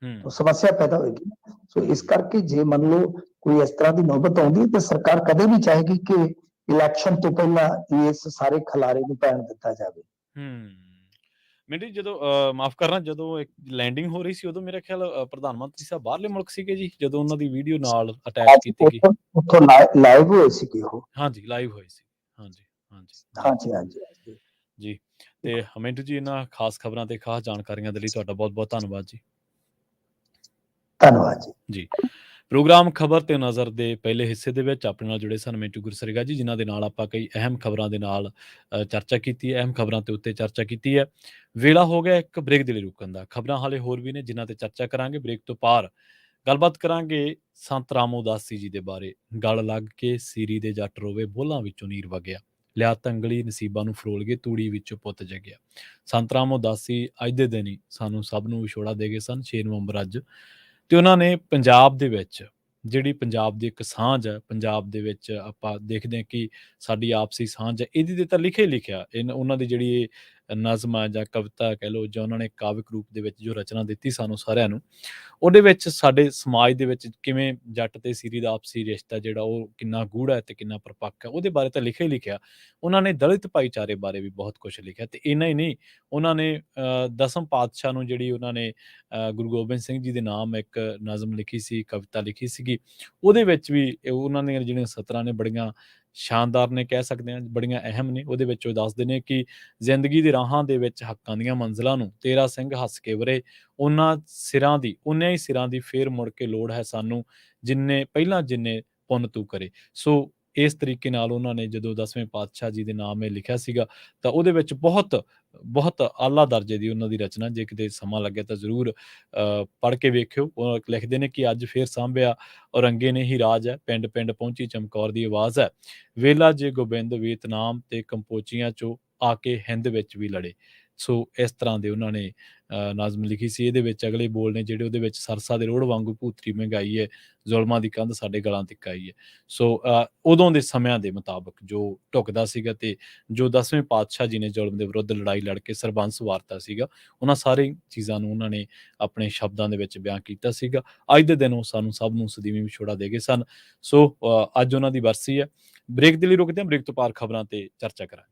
ਤਾਂ ਸਮੱਸਿਆ ਪੈਦਾ ਹੋਏਗੀ। ਸੋ ਇਸ ਕਰਕੇ ਜੇ ਮੰਨ ਲਓ ਕੋਈ ਇਸ ਤਰ੍ਹਾਂ ਦੀ ਨੌਬਤ ਆਉਂਦੀ ਤਾਂ ਸਰਕਾਰ ਕਦੇ ਵੀ ਚਾਹੇਗੀ ਕਿ ਇਲੈਕਸ਼ਨ ਤੋਂ ਪਹਿਲਾਂ ਇਸ ਸਾਰੇ ਖਲਾਰੇ ਨੂੰ ਪੈਣ ਦਿੱਤਾ ਜਾਵੇ। ਮਿੰਟੂ ਜਦੋਂ ਮਾਫ ਕਰਨਾ, ਜਦੋਂ ਇੱਕ ਲੈਂਡਿੰਗ ਹੋ ਰਹੀ ਸੀ ਉਦੋਂ ਮੇਰਾ ਖਿਆਲ ਪ੍ਰਧਾਨ ਮੰਤਰੀ ਸਾਹਿਬ ਬਾਹਰਲੇ ਮੁਲਕ ਸੀਗੇ ਜੀ, ਜਦੋਂ ਉਹਨਾਂ ਦੀ ਵੀਡੀਓ ਨਾਲ ਅਟੈਚ ਕੀਤੀ ਗਈ। ਉੱਥੋਂ ਲਾਈਵ ਹੋਏ ਸੀਗੇ ਉਹ। ਹਾਂਜੀ, ਲਾਈਵ ਹੋਏ ਸੀ। ਹਾਂਜੀ ਜੀ। ਤੇ ਮਿੰਟੂ ਜੀ ਇਹਨਾਂ ਖਾਸ ਖਬਰਾਂ ਤੇ ਖਾਸ ਜਾਣਕਾਰੀਆਂ ਦੇ ਲਈ ਤੁਹਾਡਾ ਬਹੁਤ ਬਹੁਤ ਧੰਨਵਾਦ ਜੀ। ਧੰਨਵਾਦ ਜੀ। ਪ੍ਰੋਗਰਾਮ ਖਬਰ ਤੇ ਨਜ਼ਰ ਦੇ ਪਹਿਲੇ ਹਿੱਸੇ ਦੇ ਵਿੱਚ ਆਪਣੇ ਨਾਲ ਜੁੜੇ ਸਨ ਮਿੰਟੂ ਗੁਰਸਰੇਗਾ ਜੀ, ਜਿਨ੍ਹਾਂ ਦੇ ਨਾਲ ਆਪਾਂ ਕਈ ਅਹਿਮ ਖਬਰਾਂ ਦੇ ਨਾਲ ਚਰਚਾ ਕੀਤੀ ਹੈ, ਅਹਿਮ ਖਬਰਾਂ ਦੇ ਉੱਤੇ ਚਰਚਾ ਕੀਤੀ ਹੈ। ਵੇਲਾ ਹੋ ਗਿਆ ਇੱਕ ਬ੍ਰੇਕ ਦੇ ਲਈ ਰੁਕਣ ਦਾ। ਖਬਰਾਂ ਹਾਲੇ ਹੋਰ ਵੀ ਨੇ ਜਿਨ੍ਹਾਂ ਤੇ ਚਰਚਾ ਕਰਾਂਗੇ। ਬ੍ਰੇਕ ਤੋਂ ਪਾਰ ਗੱਲਬਾਤ ਕਰਾਂਗੇ ਸੰਤ ਰਾਮ ਉਦਾਸੀ ਜੀ ਦੇ ਬਾਰੇ। ਗਲ ਲੱਗ ਕੇ ਸੀਰੀ ਦੇ ਜੱਟ ਰੋਵੇ, ਬੋਲਾਂ ਵਿੱਚੋਂ ਨੀਰ ਵਗਿਆ, ਲਿਆ ਤੰਗਲੀ ਨਸੀਬਾਂ ਨੂੰ ਫਰੋਲ ਗਏ, ਤੂੜੀ ਵਿੱਚੋਂ ਪੁੱਤ ਜਗਿਆ। ਸੰਤ ਰਾਮ ਉਦਾਸੀ ਅੱਜ ਦੇ ਦਿਨ ਹੀ ਸਾਨੂੰ ਸਭ ਨੂੰ ਵਿਛੋੜਾ ਦੇ ਗਏ ਸਨ, 6 ਨਵੰਬਰ ਅੱਜ। ਤੇ ਉਹਨਾਂ ਨੇ ਪੰਜਾਬ ਦੇ ਵਿੱਚ ਜਿਹੜੀ ਪੰਜਾਬ ਦੀ ਇੱਕ ਸਾਂਝ ਹੈ, ਪੰਜਾਬ ਦੇ ਵਿੱਚ ਆਪਾਂ ਦੇਖਦੇ ਹਾਂ ਕਿ ਸਾਡੀ ਆਪਸੀ ਸਾਂਝ ਹੈ, ਇਹਦੀ ਤੇ ਤਾਂ ਲਿਖਿਆ ਉਹਨਾਂ ਦੀ ਜਿਹੜੀ ਨਜ਼ਮ ਹੈ ਜਾਂ ਕਵਿਤਾ ਕਹਿ ਲਓ, ਜਾਂ ਉਹਨਾਂ ਨੇ ਕਾਵਿਕ ਰੂਪ ਦੇ ਵਿੱਚ ਜੋ ਰਚਨਾ ਦਿੱਤੀ ਸਾਨੂੰ ਸਾਰਿਆਂ ਨੂੰ, ਉਹਦੇ ਵਿੱਚ ਸਾਡੇ ਸਮਾਜ ਦੇ ਵਿੱਚ ਕਿਵੇਂ ਜੱਟ ਤੇ ਸੀਰੀ ਦਾ ਆਪਸੀ ਰਿਸ਼ਤਾ ਜਿਹੜਾ ਉਹ ਕਿੰਨਾ ਗੂੜਾ ਹੈ ਤੇ ਕਿੰਨਾ ਪਰਪੱਕ ਹੈ, ਉਹਦੇ ਬਾਰੇ ਤਾਂ ਲਿਖਿਆ। ਉਹਨਾਂ ਨੇ ਦਲਿਤ ਭਾਈਚਾਰੇ ਬਾਰੇ ਵੀ ਬਹੁਤ ਕੁਝ ਲਿਖਿਆ। ਤੇ ਇੰਨਾ ਹੀ ਨਹੀਂ, ਉਹਨਾਂ ਨੇ ਦਸਮ ਪਾਤਸ਼ਾਹ ਨੂੰ ਜਿਹੜੀ ਉਹਨਾਂ ਨੇ ਗੁਰੂ ਗੋਬਿੰਦ ਸਿੰਘ ਜੀ ਦੇ ਨਾਮ ਇੱਕ ਨਜ਼ਮ ਲਿਖੀ ਸੀ, ਕਵਿਤਾ ਲਿਖੀ ਸੀਗੀ, ਉਹਦੇ ਵਿੱਚ ਵੀ ਉਹਨਾਂ ਦੀਆਂ ਜਿਹੜੀਆਂ ਸਤਰਾਂ ਨੇ ਬੜੀਆਂ ਸ਼ਾਨਦਾਰ ਨੇ, ਕਹਿ ਸਕਦੇ ਹਾਂ ਬੜੀਆਂ ਅਹਿਮ ਨੇ। ਉਹਦੇ ਵਿੱਚ ਉਹ ਦੱਸਦੇ ਨੇ ਕਿ ਜ਼ਿੰਦਗੀ ਦੇ ਰਾਹਾਂ ਦੇ ਵਿੱਚ ਹੱਕਾਂ ਦੀਆਂ ਮੰਜ਼ਿਲਾਂ ਨੂੰ ਤੇਰਾ ਸਿੰਘ ਹੱਸ ਕੇ ਵਰੇ, ਉਨ੍ਹਾਂ ਹੀ ਸਿਰਾਂ ਦੀ ਫੇਰ ਮੁੜ ਕੇ ਲੋੜ ਹੈ ਸਾਨੂੰ, ਜਿੰਨੇ ਪੁੰਨ ਤੂੰ ਕਰੇ। ਸੋ ਇਸ ਤਰੀਕੇ ਨਾਲ ਉਹਨਾਂ ਨੇ ਜਦੋਂ 10ਵੇਂ ਪਾਤਸ਼ਾਹ ਜੀ ਦੇ ਨਾਮ ਇਹ ਲਿਖਿਆ ਸੀਗਾ, ਤਾਂ ਉਹਦੇ ਵਿੱਚ ਬਹੁਤ ਆਲਾ ਦਰਜੇ ਦੀ ਉਹਨਾਂ ਦੀ ਰਚਨਾ, ਜੇ ਕਿਤੇ ਸਮਾਂ ਲੱਗਿਆ ਤਾਂ ਜ਼ਰੂਰ ਪੜ੍ਹ ਕੇ ਵੇਖਿਓ। ਉਹ ਲਿਖਦੇ ਨੇ ਕਿ ਅੱਜ ਫੇਰ ਸਾਂਭਿਆ ਔਰੰਗੇ ਨੇ ਹੀ ਰਾਜ ਹੈ, ਪਿੰਡ ਪਿੰਡ ਪਹੁੰਚੀ ਚਮਕੌਰ ਦੀ ਆਵਾਜ਼ ਹੈ, ਵੇਲਾ ਜੇ ਗੋਬਿੰਦ ਵੀਤਨਾਮ ਤੇ ਕੰਪੋਚੀਆਂ ਚੋਂ ਆ ਕੇ ਹਿੰਦ ਵਿੱਚ ਵੀ ਲੜੇ। ਸੋ ਇਸ ਤਰ੍ਹਾਂ ਦੇ ਉਹਨਾਂ ਨੇ ਨਜ਼ਮ ਲਿਖੀ ਸੀ। ਇਹਦੇ ਵਿੱਚ ਅਗਲੇ ਬੋਲ ਨੇ ਜਿਹੜੇ, ਉਹਦੇ ਵਿੱਚ ਸਰਸਾ ਦੇ ਰੋੜ ਵਾਂਗੂ ਭੂਤਰੀ ਮਹਿੰਗਾਈ ਹੈ, ਜ਼ੁਲਮਾਂ ਦੀ ਕੰਧ ਸਾਡੇ ਗਲਾਂ ਤੱਕ ਆਈ ਹੈ। ਸੋ ਉਦੋਂ ਦੇ ਸਮਿਆਂ ਦੇ ਮੁਤਾਬਕ ਜੋ ਢੁਕਦਾ ਸੀਗਾ, ਤੇ ਜੋ 10ਵੇਂ ਪਾਤਸ਼ਾਹ ਜੀ ਨੇ ਜ਼ੁਲਮ ਦੇ ਵਿਰੁੱਧ ਲੜਾਈ ਲੜ ਕੇ ਸਰਬੰਸ ਵਾਰਤਾ ਸੀਗਾ, ਉਹਨਾਂ ਸਾਰੀ ਚੀਜ਼ਾਂ ਨੂੰ ਉਹਨਾਂ ਨੇ ਆਪਣੇ ਸ਼ਬਦਾਂ ਦੇ ਵਿੱਚ ਬਿਆਨ ਕੀਤਾ ਸੀਗਾ। ਅੱਜ ਦੇ ਦਿਨ ਉਹ ਸਾਨੂੰ ਸਭ ਨੂੰ ਸਦੀਵੀ ਵਿਛੋੜਾ ਦੇ ਗਏ ਸਨ। ਸੋ ਅੱਜ ਉਹਨਾਂ ਦੀ ਬਰਸੀ ਹੈ। ਬ੍ਰੇਕ ਦੇ ਲਈ ਰੁਕਦੇ ਹਾਂ, ਬ੍ਰੇਕ ਤੋਂ ਪਾਰ ਖਬਰਾਂ ਤੇ ਚਰਚਾ ਕਰਾਂਗੇ।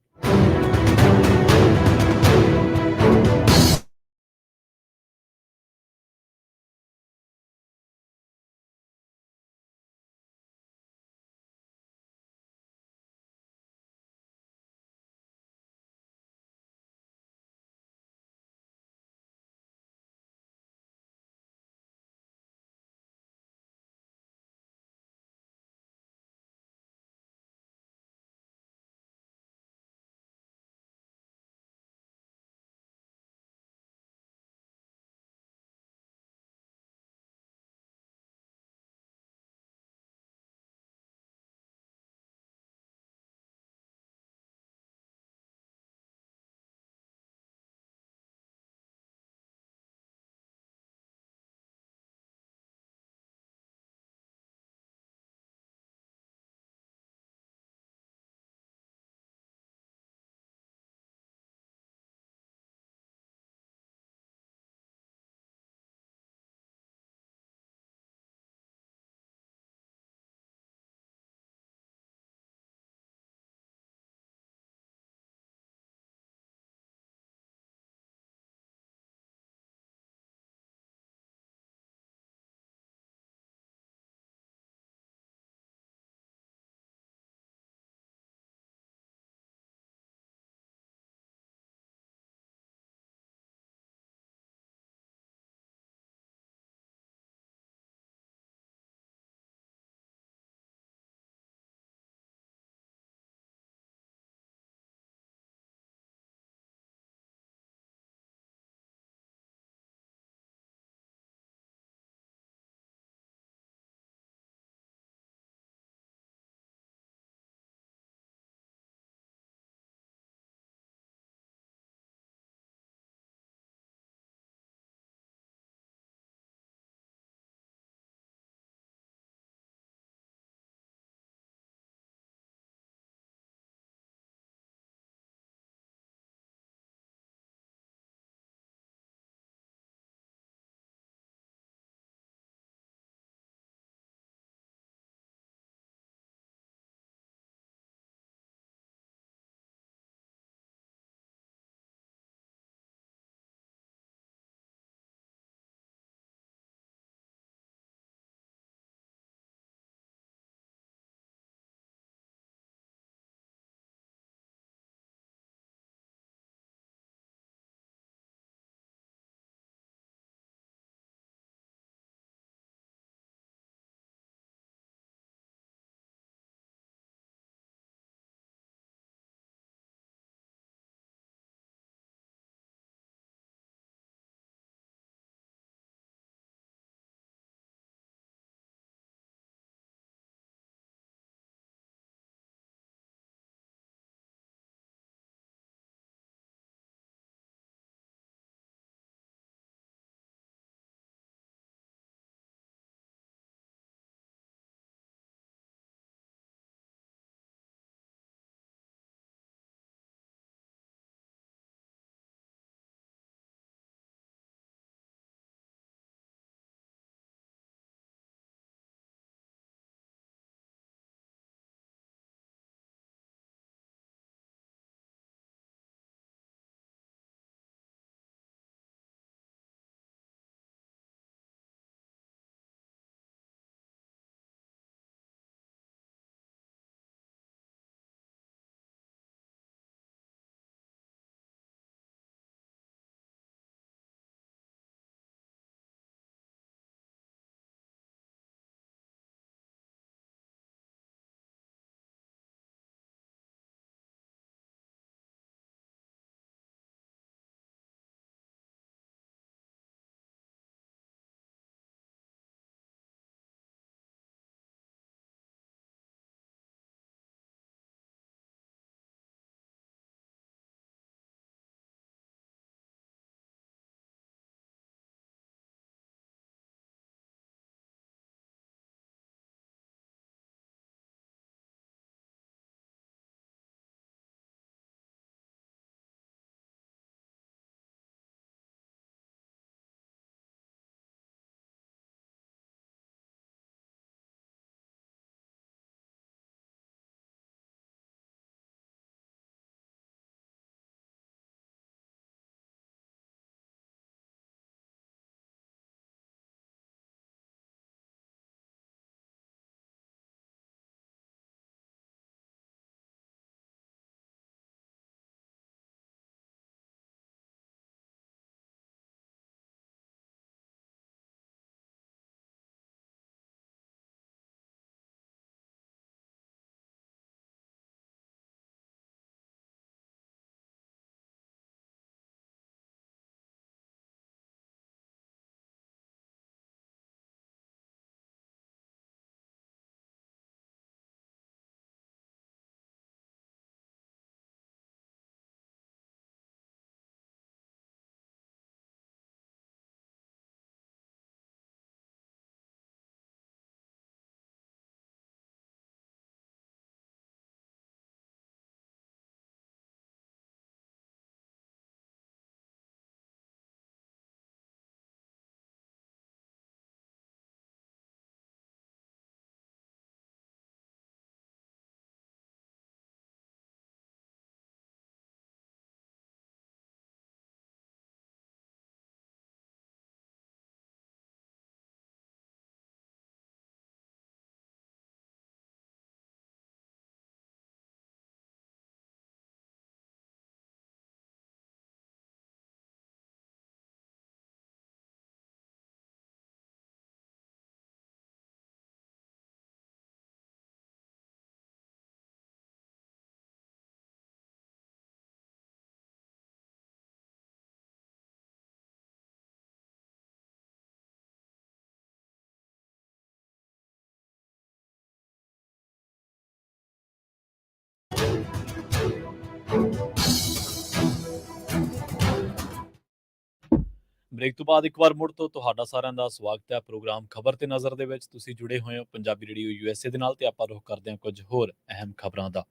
ਬ੍ਰੇਕ ਤੋਂ ਬਾਅਦ ਇੱਕ ਵਾਰ ਮੁੜ ਤੋਂ ਤੁਹਾਡਾ ਸਾਰਿਆਂ ਦਾ ਸਵਾਗਤ ਹੈ ਪ੍ਰੋਗਰਾਮ ਖਬਰ ਤੇ ਨਜ਼ਰ ਦੇ ਵਿੱਚ। ਤੁਸੀਂ ਜੁੜੇ ਹੋਏ ਹੋ ਪੰਜਾਬੀ ਰੇਡੀਓ ਯੂਐਸਏ ਦੇ ਨਾਲ ਤੇ ਆਪਾਂ ਰੁਖ ਕਰਦੇ ਹਾਂ ਕੁਝ ਹੋਰ ਅਹਿਮ ਖਬਰਾਂ ਦਾ।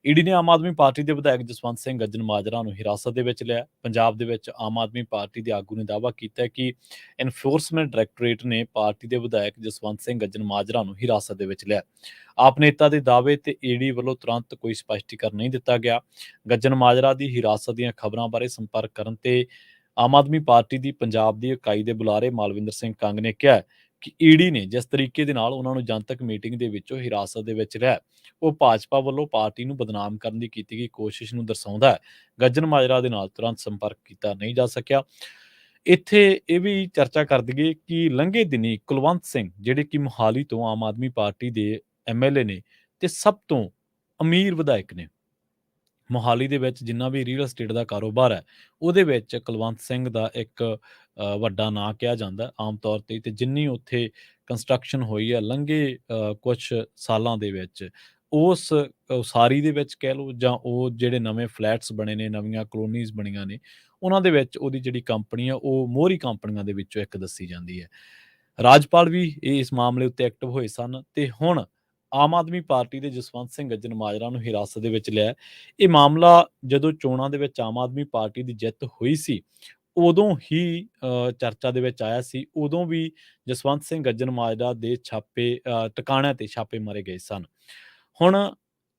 ਈਡੀ ਨੇ ਆਮ ਆਦਮੀ ਪਾਰਟੀ ਦੇ ਵਿਧਾਇਕ ਜਸਵੰਤ ਸਿੰਘ ਗੱਜਣ ਮਾਜਰਾ ਨੂੰ ਹਿਰਾਸਤ ਦੇ ਵਿੱਚ ਲਿਆ। ਪੰਜਾਬ ਦੇ ਵਿੱਚ ਆਮ ਆਦਮੀ ਪਾਰਟੀ ਦੇ ਆਗੂ ਨੇ ਦਾਅਵਾ ਕੀਤਾ ਹੈ ਕਿ ਐਨਫੋਰਸਮੈਂਟ ਡਾਇਰੈਕਟੋਰੇਟ ਨੇ ਪਾਰਟੀ ਦੇ ਵਿਧਾਇਕ ਜਸਵੰਤ ਸਿੰਘ ਗੱਜਣ ਮਾਜਰਾ ਨੂੰ ਹਿਰਾਸਤ ਦੇ ਵਿੱਚ ਲਿਆ। ਆਪ ਨੇਤਾ ਦੇ ਦਾਅਵੇ ਤੇ ਈਡੀ ਵੱਲੋਂ ਤੁਰੰਤ ਕੋਈ ਸਪਸ਼ਟੀਕਰਨ ਨਹੀਂ ਦਿੱਤਾ ਗਿਆ। ਗੱਜਣ ਮਾਜਰਾ ਦੀ ਹਿਰਾਸਤ ਦੀਆਂ ਖਬਰਾਂ ਬਾਰੇ ਸੰਪਰਕ ਕਰਨ ਤੇ ਆਮ ਆਦਮੀ ਪਾਰਟੀ ਦੀ ਪੰਜਾਬ ਦੀ ਇਕਾਈ ਦੇ ਬੁਲਾਰੇ ਮਾਲਵਿੰਦਰ ਸਿੰਘ ਕੰਗ ਨੇ ਕਿਹਾ ਹੈ ਕਿ ਈਡੀ ਨੇ ਜਿਸ ਤਰੀਕੇ ਦੇ ਨਾਲ ਉਹਨਾਂ ਨੂੰ ਜਨਤਕ ਮੀਟਿੰਗ ਦੇ ਵਿੱਚੋਂ ਹਿਰਾਸਤ ਦੇ ਵਿੱਚ ਲਿਆ, ਉਹ ਭਾਜਪਾ ਵੱਲੋਂ ਪਾਰਟੀ ਨੂੰ ਬਦਨਾਮ ਕਰਨ ਦੀ ਕੀਤੀ ਗਈ ਕੋਸ਼ਿਸ਼ ਨੂੰ ਦਰਸਾਉਂਦਾ ਹੈ। ਗੱਜਣ ਮਾਜਰਾ ਦੇ ਨਾਲ ਤੁਰੰਤ ਸੰਪਰਕ ਕੀਤਾ ਨਹੀਂ ਜਾ ਸਕਿਆ। ਇੱਥੇ ਇਹ ਵੀ ਚਰਚਾ ਕਰ ਦਈਏ ਕਿ ਲੰਘੇ ਦਿਨੀ ਕੁਲਵੰਤ ਸਿੰਘ ਜਿਹੜੇ ਕਿ ਮੁਹਾਲੀ ਤੋਂ ਆਮ ਆਦਮੀ ਪਾਰਟੀ ਦੇ ਐਮਐਲਏ ਨੇ ਤੇ ਸਭ ਤੋਂ ਅਮੀਰ ਵਿਧਾਇਕ ਨੇ। ਮੋਹਾਲੀ ਦੇ ਵਿੱਚ ਜਿੰਨਾ ਵੀ ਰੀਅਲ estate ਦਾ ਕਾਰੋਬਾਰ ਹੈ ਉਹਦੇ ਵਿੱਚ ਕੁਲਵੰਤ ਸਿੰਘ ਦਾ ਇੱਕ ਵੱਡਾ ਨਾਂ ਕਿਹਾ ਜਾਂਦਾ ਹੈ ਆਮ ਤੌਰ ਤੇ ਜਿੰਨੀ ਉੱਥੇ ਕੰਸਟਰਕਸ਼ਨ ਹੋਈ ਹੈ ਲੰਘੇ ਕੁਛ ਸਾਲਾਂ ਦੇ ਵਿੱਚ ਉਸ ਉਸਾਰੀ ਦੇ ਵਿੱਚ ਕਹਿ ਲਓ ਜਾਂ ਉਹ ਜਿਹੜੇ ਨਵੇਂ ਫਲੈਟਸ ਬਣੇ ਨੇ, ਨਵੀਆਂ ਕਲੋਨੀਜ਼ ਬਣੀਆਂ ਨੇ, ਉਹਨਾਂ ਦੇ ਵਿੱਚ ਉਹਦੀ ਜਿਹੜੀ ਕੰਪਨੀ ਆ ਉਹ ਮੋਹਰੀ ਕੰਪਨੀਆਂ ਦੇ ਵਿੱਚੋਂ ਇੱਕ ਦੱਸੀ ਜਾਂਦੀ ਹੈ। ਰਾਜਪਾਲ ਵੀ ਇਸ ਮਾਮਲੇ ਉੱਤੇ ਐਕਟਿਵ ਹੋਏ ਸਨ ਤੇ ਹੁਣ ਆਮ ਆਦਮੀ ਪਾਰਟੀ ਦੇ ਜਸਵੰਤ ਸਿੰਘ ਗੱਜਣ ਮਾਜਰਾ ਨੂੰ ਹਿਰਾਸਤ ਦੇ ਵਿੱਚ ਲਿਆ। ਇਹ ਮਾਮਲਾ ਜਦੋਂ ਚੋਣਾਂ ਦੇ ਵਿੱਚ ਆਮ ਆਦਮੀ ਪਾਰਟੀ ਦੀ ਜਿੱਤ ਹੋਈ ਸੀ ਉਦੋਂ ਹੀ ਚਰਚਾ ਦੇ ਵਿੱਚ ਆਇਆ ਸੀ। ਉਦੋਂ ਵੀ ਜਸਵੰਤ ਸਿੰਘ ਗੱਜਣ ਮਾਜਰਾ ਦੇ ਛਾਪੇ ਟਿਕਾਣਿਆਂ ਤੇ ਛਾਪੇ ਮਾਰੇ ਗਏ ਸਨ। ਹੁਣ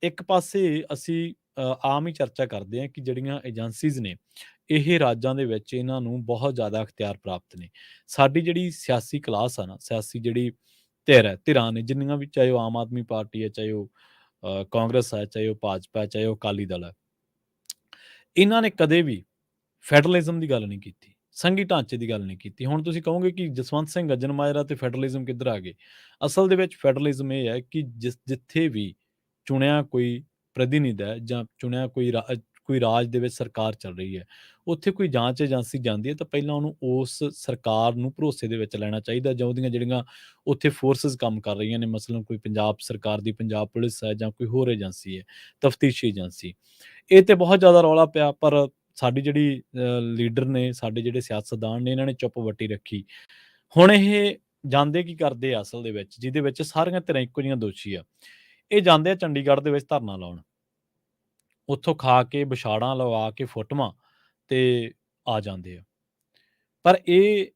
ਇੱਕ ਪਾਸੇ ਅਸੀਂ ਆਮ ਹੀ ਚਰਚਾ ਕਰਦੇ ਹਾਂ ਕਿ ਜਿਹੜੀਆਂ ਏਜੰਸੀਜ਼ ਨੇ ਇਹ ਰਾਜਾਂ ਦੇ ਵਿੱਚ ਇਹਨਾਂ ਨੂੰ ਬਹੁਤ ਜ਼ਿਆਦਾ ਅਖਤਿਆਰ ਪ੍ਰਾਪਤ ਨੇ। ਸਾਡੀ ਜਿਹੜੀ ਸਿਆਸੀ ਕਲਾਸ ਆ ਨਾ, ਸਿਆਸੀ ਜਿਹੜੀ ਧਿਰਾਂ ਨੇ ਜਿੰਨੀਆਂ ਵੀ, ਚਾਹੇ ਉਹ ਆਮ ਆਦਮੀ ਪਾਰਟੀ ਹੈ, ਚਾਹੇ ਉਹ ਕਾਂਗਰਸ ਹੈ, ਚਾਹੇ ਉਹ ਭਾਜਪਾ ਹੈ, ਚਾਹੇ ਉਹ ਅਕਾਲੀ ਦਲ ਹੈ, ਇਹਨਾਂ ਨੇ ਕਦੇ ਵੀ ਫੈਡਰਲਿਜ਼ਮ ਦੀ ਗੱਲ ਨਹੀਂ ਕੀਤੀ, ਸੰਘੀ ਢਾਂਚੇ ਦੀ ਗੱਲ ਨਹੀਂ ਕੀਤੀ। ਹੁਣ ਤੁਸੀਂ ਕਹੋਗੇ ਕਿ ਜਸਵੰਤ ਸਿੰਘ ਗੱਜਣ ਮਾਜਰਾ ਤੇ ਫੈਡਰਲਿਜ਼ਮ ਕਿੱਧਰ ਆ ਗਏ? ਅਸਲ ਦੇ ਵਿੱਚ ਫੈਡਰਲਿਜ਼ਮ ਇਹ ਹੈ ਕਿ ਜਿੱਥੇ ਵੀ ਚੁਣਿਆ ਕੋਈ ਪ੍ਰਤੀਨਿਧ ਹੈ ਜਾਂ ਚੁਣਿਆ ਕੋਈ ਰਾਜ ਦੇ ਵਿੱਚ ਸਰਕਾਰ ਚੱਲ ਰਹੀ ਹੈ, ਉੱਥੇ ਕੋਈ ਜਾਂਚ ਏਜੰਸੀ ਜਾਂਦੀ ਹੈ ਤਾਂ ਪਹਿਲਾਂ ਉਹਨੂੰ ਉਸ ਸਰਕਾਰ ਨੂੰ ਭਰੋਸੇ ਦੇ ਵਿੱਚ ਲੈਣਾ ਚਾਹੀਦਾ ਜਾਂ ਉਹਦੀਆਂ ਜਿਹੜੀਆਂ ਉੱਥੇ ਫੋਰਸਿਸ ਕੰਮ ਕਰ ਰਹੀਆਂ ਨੇ, ਮਸਲਨ ਕੋਈ ਪੰਜਾਬ ਸਰਕਾਰ ਦੀ ਪੰਜਾਬ ਪੁਲਿਸ ਹੈ ਜਾਂ ਕੋਈ ਹੋਰ ਏਜੰਸੀ ਹੈ, ਤਫਤੀਸ਼ੀ ਏਜੰਸੀ। ਇਹ ਤੇ ਬਹੁਤ ਜ਼ਿਆਦਾ ਰੌਲਾ ਪਿਆ ਪਰ ਸਾਡੀ ਜਿਹੜੀ ਲੀਡਰ ਨੇ, ਸਾਡੇ ਜਿਹੜੇ ਸਿਆਸਤਦਾਨ ਨੇ, ਇਹਨਾਂ ਨੇ ਚੁੱਪ ਵੱਟੀ ਰੱਖੀ। ਹੁਣ ਇਹ ਜਾਂਦੇ ਕੀ ਕਰਦੇ ਆ ਅਸਲ ਦੇ ਵਿੱਚ, ਜਿਹਦੇ ਵਿੱਚ ਸਾਰੀਆਂ ਧਿਰਾਂ ਇੱਕੋ ਜਿਹੀਆਂ ਦੋਸ਼ੀ ਆ। ਇਹ ਜਾਂਦੇ ਆ ਚੰਡੀਗੜ੍ਹ ਦੇ ਵਿੱਚ ਧਰਨਾ ਲਾਉਣ, ਉੱਥੋਂ ਖਾ ਕੇ ਵਿਛਾੜਾਂ ਲਵਾ ਕੇ ਫੋਟੋਆਂ ਤੇ ਆ ਜਾਂਦੇ ਆ। ਪਰ ਇਹ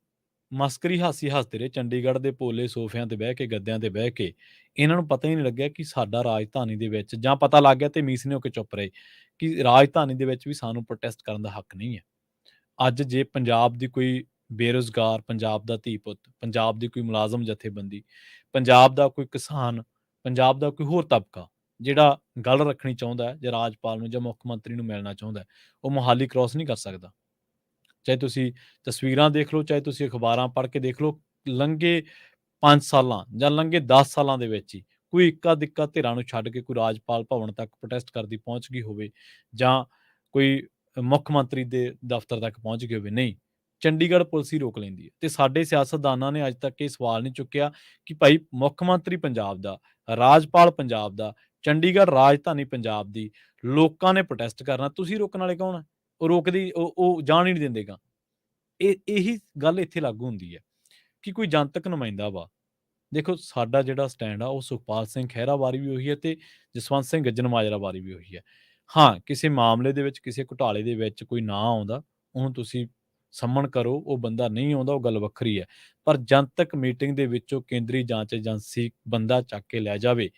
ਮਸਕਰੀ ਹਾਸੀ ਹੱਸਦੇ ਰਹੇ ਚੰਡੀਗੜ੍ਹ ਦੇ ਪੋਲੇ ਸੋਫਿਆਂ ਤੇ ਬਹਿ ਕੇ, ਗੱਦਿਆਂ ਤੇ ਬਹਿ ਕੇ। ਇਹਨਾਂ ਨੂੰ ਪਤਾ ਹੀ ਨਹੀਂ ਲੱਗਿਆ ਕਿ ਸਾਡਾ ਰਾਜਧਾਨੀ ਦੇ ਵਿੱਚ, ਜਾਂ ਪਤਾ ਲੱਗ ਗਿਆ ਤੇ ਮੀਸਨੇ ਹੋ ਕੇ ਚੁੱਪ ਰਹੇ, ਕਿ ਰਾਜਧਾਨੀ ਦੇ ਵਿੱਚ ਵੀ ਸਾਨੂੰ ਪ੍ਰੋਟੈਸਟ ਕਰਨ ਦਾ ਹੱਕ ਨਹੀਂ ਹੈ। ਅੱਜ ਜੇ ਪੰਜਾਬ ਦੀ ਕੋਈ ਬੇਰੁਜ਼ਗਾਰ, ਪੰਜਾਬ ਦਾ ਧੀ ਪੁੱਤ, ਪੰਜਾਬ ਦੀ ਕੋਈ ਮੁਲਾਜ਼ਮ ਜਥੇਬੰਦੀ, ਪੰਜਾਬ ਦਾ ਕੋਈ ਕਿਸਾਨ, ਪੰਜਾਬ ਦਾ ਕੋਈ ਹੋਰ ਤਬਕਾ ਜਿਹੜਾ ਗੱਲ ਰੱਖਣੀ ਚਾਹੁੰਦਾ ਹੈ ਜਾਂ ਰਾਜਪਾਲ ਨੂੰ ਜਾਂ ਮੁੱਖ ਮੰਤਰੀ ਨੂੰ ਮਿਲਣਾ ਚਾਹੁੰਦਾ ਹੈ, ਉਹ ਮੁਹਾਲੀ ਕ੍ਰਾਸ ਨਹੀਂ ਕਰ ਸਕਦਾ। ਚਾਹੇ ਤੁਸੀਂ ਤਸਵੀਰਾਂ ਦੇਖ ਲਓ, ਚਾਹੇ ਤੁਸੀਂ ਅਖਬਾਰਾਂ ਪੜ੍ਹ ਕੇ ਦੇਖ ਲਓ, ਲੰਘੇ 5 ਸਾਲਾਂ ਜਾਂ ਲੰਘੇ 10 ਸਾਲਾਂ ਦੇ ਵਿੱਚ ਹੀ ਕੋਈ ਇੱਕਾ ਦਿੱਕਾ ਧਿਰਾਂ ਨੂੰ ਛੱਡ ਕੇ ਕੋਈ ਰਾਜਪਾਲ ਭਵਨ ਤੱਕ ਪ੍ਰੋਟੈਸਟ ਕਰਦੀ ਪਹੁੰਚ ਗਈ ਹੋਵੇ ਜਾਂ ਕੋਈ ਮੁੱਖ ਮੰਤਰੀ ਦੇ ਦਫ਼ਤਰ ਤੱਕ ਪਹੁੰਚ ਗਈ ਹੋਵੇ, ਨਹੀਂ, ਚੰਡੀਗੜ੍ਹ ਪੁਲਿਸ ਹੀ ਰੋਕ ਲੈਂਦੀ ਹੈ। ਤੇ ਸਾਡੇ ਸਿਆਸਤਦਾਨਾਂ ਨੇ ਅੱਜ ਤੱਕ ਇਹ ਸਵਾਲ ਨਹੀਂ ਚੁੱਕਿਆ ਕਿ ਭਾਈ ਮੁੱਖ ਮੰਤਰੀ ਪੰਜਾਬ ਦਾ, ਰਾਜਪਾਲ ਪੰਜਾਬ ਦਾ, ਚੰਡੀਗੜ੍ਹ ਰਾਜਧਾਨੀ ਪੰਜਾਬ ਦੀ ਲੋਕਾਂ ਨੇ ਪ੍ਰੋਟੈਸਟ ਕਰਨਾ, ਤੁਸੀਂ ਰੋਕਣ ਵਾਲੇ ਕੌਣ ਹੈ? ਉਹ ਰੋਕਦੀ, ਉਹ ਜਾਣ ਹੀ ਨਹੀਂ ਦਿੰਦੇਗਾ। ਇਹੀ ਗੱਲ ਇੱਥੇ ਲਾਗੂ ਹੁੰਦੀ ਹੈ ਕਿ ਕੋਈ ਜਨਤਕ ਨੁਮਾਇੰਦਾ ਵਾ। ਦੇਖੋ ਸਾਡਾ ਜਿਹੜਾ ਸਟੈਂਡ ਆ ਉਹ ਸੁਖਪਾਲ ਸਿੰਘ ਖਹਿਰਾ ਬਾਰੇ ਵੀ ਉਹੀ ਹੈ ਤੇ ਜਸਵੰਤ ਸਿੰਘ ਗੱਜਣ ਮਾਜਰਾ ਬਾਰੇ ਵੀ ਉਹੀ ਹੈ। ਹਾਂ, ਕਿਸੇ ਮਾਮਲੇ ਦੇ ਵਿੱਚ, ਕਿਸੇ ਘੁਟਾਲੇ ਦੇ ਵਿੱਚ ਕੋਈ ਨਾਂ ਆਉਂਦਾ, ਉਹਨੂੰ ਤੁਸੀਂ ਸੰਮਣ ਕਰੋ, ਉਹ ਬੰਦਾ ਨਹੀਂ ਆਉਂਦਾ, ਉਹ ਗੱਲ ਵੱਖਰੀ ਹੈ। ਪਰ ਜਨਤਕ ਮੀਟਿੰਗ ਦੇ ਵਿੱਚੋਂ ਕੇਂਦਰੀ ਜਾਂਚ ਏਜੰਸੀ ਬੰਦਾ ਚੱਕ ਕੇ ਲੈ ਜਾਵੇ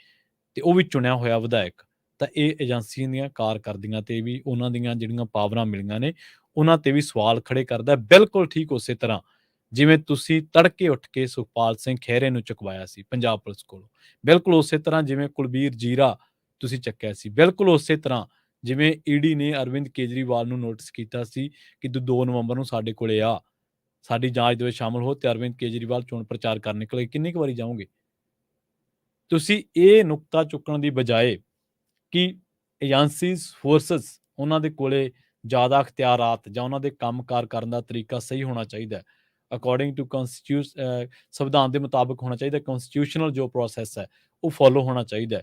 ਤੇ ਉਹ ਵੀ ਚੁਣਿਆ ਹੋਇਆ ਵਿਧਾਇਕ, ਤਾਂ ਇਹ ਏਜੰਸੀਆਂ ਦੀਆਂ ਕਾਰਕਰਦੀਆਂ ਤੇ ਵੀ, ਉਹਨਾਂ ਦੀਆਂ ਜਿਹੜੀਆਂ ਪਾਵਰਾਂ ਮਿਲੀਆਂ ਨੇ ਉਹਨਾਂ ਤੇ ਵੀ ਸਵਾਲ ਖੜੇ ਕਰਦਾ। ਬਿਲਕੁਲ ਠੀਕ ਉਸੇ ਤਰ੍ਹਾਂ ਜਿਵੇਂ ਤੁਸੀਂ ਤੜਕੇ ਉੱਠ ਕੇ ਸੁਖਪਾਲ ਸਿੰਘ ਖਹਿਰੇ ਨੂੰ ਚੁਕਵਾਇਆ ਸੀ ਪੰਜਾਬ ਪੁਲਿਸ ਕੋਲੋਂ, ਬਿਲਕੁਲ ਉਸੇ ਤਰ੍ਹਾਂ ਜਿਵੇਂ ਕੁਲਬੀਰ ਜੀਰਾ ਤੁਸੀਂ ਚੱਕਿਆ ਸੀ, ਬਿਲਕੁਲ ਉਸੇ ਤਰ੍ਹਾਂ ਜਿਵੇਂ ਈਡੀ ਨੇ ਅਰਵਿੰਦ ਕੇਜਰੀਵਾਲ ਨੂੰ ਨੋਟਿਸ ਕੀਤਾ ਸੀ ਕਿ ਤੂੰ 2 ਨਵੰਬਰ ਨੂੰ ਸਾਡੇ ਕੋਲੇ ਆ, ਸਾਡੀ ਜਾਂਚ ਦੇ ਵਿੱਚ ਸ਼ਾਮਲ ਹੋ, ਤੇ ਅਰਵਿੰਦ ਕੇਜਰੀਵਾਲ ਚੋਣ ਪ੍ਰਚਾਰ ਕਰਨ ਨਿਕਲੇ। ਕਿੰਨੀ ਕੁ ਵਾਰੀ ਜਾਓਗੇ? ਤੁਸੀਂ ਇਹ ਨੁਕਤਾ ਚੁੱਕਣ ਦੀ ਬਜਾਏ ਕਿ ਏਜੰਸੀਜ਼, ਫੋਰਸਿਸ, ਉਹਨਾਂ ਦੇ ਕੋਲੇ ਜ਼ਿਆਦਾ ਅਖਤਿਆਰਾਤ ਜਾਂ ਉਹਨਾਂ ਦੇ ਕੰਮਕਾਰ ਕਰਨ ਦਾ ਤਰੀਕਾ ਸਹੀ ਹੋਣਾ ਚਾਹੀਦਾ, ਅਕੋਰਡਿੰਗ ਟੂ ਸੰਵਿਧਾਨ ਦੇ ਮੁਤਾਬਕ ਹੋਣਾ ਚਾਹੀਦਾ, ਕਨਸਟੀਟਿਊਸ਼ਨਲ ਜੋ ਪ੍ਰੋਸੈਸ ਹੈ ਉਹ ਫੋਲੋ ਹੋਣਾ ਚਾਹੀਦਾ।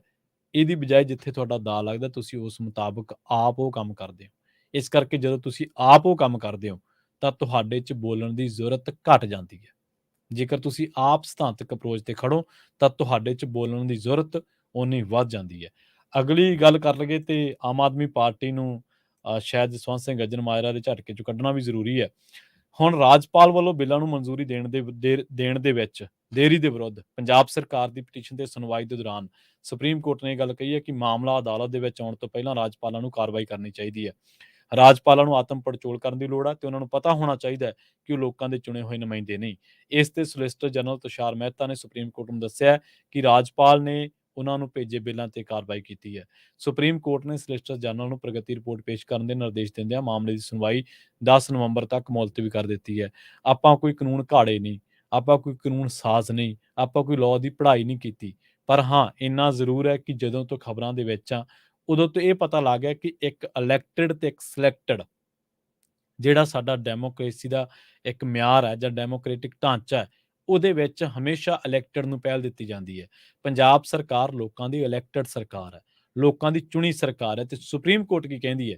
ਇਹਦੀ ਬਜਾਏ ਜਿੱਥੇ ਤੁਹਾਡਾ ਦਾ ਲੱਗਦਾ ਤੁਸੀਂ ਉਸ ਮੁਤਾਬਕ ਆਪ ਉਹ ਕੰਮ ਕਰਦੇ ਹੋ। ਇਸ ਕਰਕੇ ਜਦੋਂ ਤੁਸੀਂ ਆਪ ਉਹ ਕੰਮ ਕਰਦੇ ਹੋ ਤਾਂ ਤੁਹਾਡੇ 'ਚ ਬੋਲਣ ਦੀ ਜ਼ਰੂਰਤ ਘੱਟ ਜਾਂਦੀ ਹੈ। ਜੇਕਰ ਤੁਸੀਂ ਆਪ ਸਿਧਾਂਤਕ ਅਪਰੋਚ ਤੇ ਖੜੋ ਤਾਂ ਤੁਹਾਡੇ 'ਚ ਬੋਲਣ ਦੀ ਜ਼ਰੂਰਤ ਓਨੀ ਵੱਧ ਜਾਂਦੀ ਹੈ। ਅਗਲੀ ਗੱਲ ਕਰ ਲਈਏ ਤੇ ਆਮ ਆਦਮੀ ਪਾਰਟੀ ਨੂੰ ਸ਼ਾਇਦ ਜਸਵੰਤ ਸਿੰਘ ਅਜਨਮਾਇਰਾ ਦੇ ਝਟਕੇ 'ਚੋਂ ਕੱਢਣਾ ਵੀ ਜ਼ਰੂਰੀ ਹੈ। ਹੁਣ ਰਾਜਪਾਲ ਵੱਲੋਂ ਬਿੱਲਾਂ ਨੂੰ ਮਨਜ਼ੂਰੀ ਦੇਣ ਦੇ ਵਿੱਚ ਦੇਰੀ ਦੇ ਵਿਰੁੱਧ ਪੰਜਾਬ ਸਰਕਾਰ ਦੀ ਪਟੀਸ਼ਨ ਤੇ ਸੁਣਵਾਈ ਦੇ ਦੌਰਾਨ ਸੁਪਰੀਮ ਕੋਰਟ ਨੇ ਇਹ ਗੱਲ ਕਹੀ ਹੈ ਕਿ ਮਾਮਲਾ ਅਦਾਲਤ ਦੇ ਵਿੱਚ ਆਉਣ ਤੋਂ ਪਹਿਲਾਂ ਰਾਜਪਾਲਾਂ ਨੂੰ ਕਾਰਵਾਈ ਕਰਨੀ ਚਾਹੀਦੀ ਹੈ। ਰਾਜਪਾਲਾਂ ਨੂੰ ਆਤਮ ਪੜਚੋਲ ਕਰਨ ਦੀ ਲੋੜ ਹੈ ਤੇ ਉਹਨਾਂ ਨੂੰ ਪਤਾ ਹੋਣਾ ਚਾਹੀਦਾ ਹੈ ਕਿ ਉਹ ਲੋਕਾਂ ਦੇ ਚੁਣੇ ਹੋਏ ਨੁਮਾਇੰਦੇ ਨਹੀਂ। ਇਸ ਤੇ ਸੋਲਿਸਿਟਰ ਜਨਰਲ ਤੁਸ਼ਾਰ ਮਹਿਤਾ ਨੇ ਸੁਪਰੀਮ ਕੋਰਟ ਨੂੰ ਦੱਸਿਆ ਕਿ ਰਾਜਪਾਲ ਨੇ ਉਹਨਾਂ ਨੂੰ ਭੇਜੇ ਬਿੱਲਾਂ ਤੇ ਕਾਰਵਾਈ ਕੀਤੀ ਹੈ। ਸੁਪਰੀਮ ਕੋਰਟ ਨੇ ਸੋਲਿਸਿਟਰ ਜਨਰਲ ਨੂੰ ਪ੍ਰਗਤੀ ਰਿਪੋਰਟ ਪੇਸ਼ ਕਰਨ ਦੇ ਨਿਰਦੇਸ਼ ਦਿੰਦਿਆਂ ਮਾਮਲੇ ਦੀ ਸੁਣਵਾਈ 10 ਨਵੰਬਰ ਤੱਕ ਮੁਲਤਵੀ ਕਰ ਦਿੱਤੀ ਹੈ। ਆਪਾਂ ਕੋਈ ਕਾਨੂੰਨ ਘਾੜੇ ਨਹੀਂ, ਆਪਾਂ ਕੋਈ ਕਾਨੂੰਨ ਸਾਜ਼ ਨਹੀਂ, ਆਪਾਂ ਕੋਈ ਲਾਅ ਦੀ ਪੜ੍ਹਾਈ ਨਹੀਂ ਕੀਤੀ, ਪਰ ਹਾਂ ਇੰਨਾ ਜ਼ਰੂਰ ਹੈ ਕਿ ਜਦੋਂ ਤੋਂ ਖਬਰਾਂ ਦੇ ਵਿੱਚ ਆ ਉਦੋਂ ਤੋਂ ਇਹ ਪਤਾ ਲੱਗ ਗਿਆ ਕਿ ਇੱਕ ਇਲੈਕਟਿਡ ਤੇ ਇੱਕ ਸਿਲੈਕਟਡ ਜਿਹੜਾ ਸਾਡਾ ਡੈਮੋਕ੍ਰੇਸੀ ਦਾ ਇੱਕ ਮਿਆਰ ਹੈ ਜਾਂ ਡੈਮੋਕ੍ਰੈਟਿਕ ਢਾਂਚਾ ਹੈ, ਉਹਦੇ ਵਿੱਚ ਹਮੇਸ਼ਾ ਇਲੈਕਟਿਡ ਨੂੰ ਪਹਿਲ ਦਿੱਤੀ ਜਾਂਦੀ ਹੈ। ਪੰਜਾਬ ਸਰਕਾਰ ਲੋਕਾਂ ਦੀ ਇਲੈਕਟਿਡ ਸਰਕਾਰ ਹੈ, ਲੋਕਾਂ ਦੀ ਚੁਣੀ ਸਰਕਾਰ ਹੈ ਤੇ ਸੁਪਰੀਮ ਕੋਰਟ ਕੀ ਕਹਿੰਦੀ ਹੈ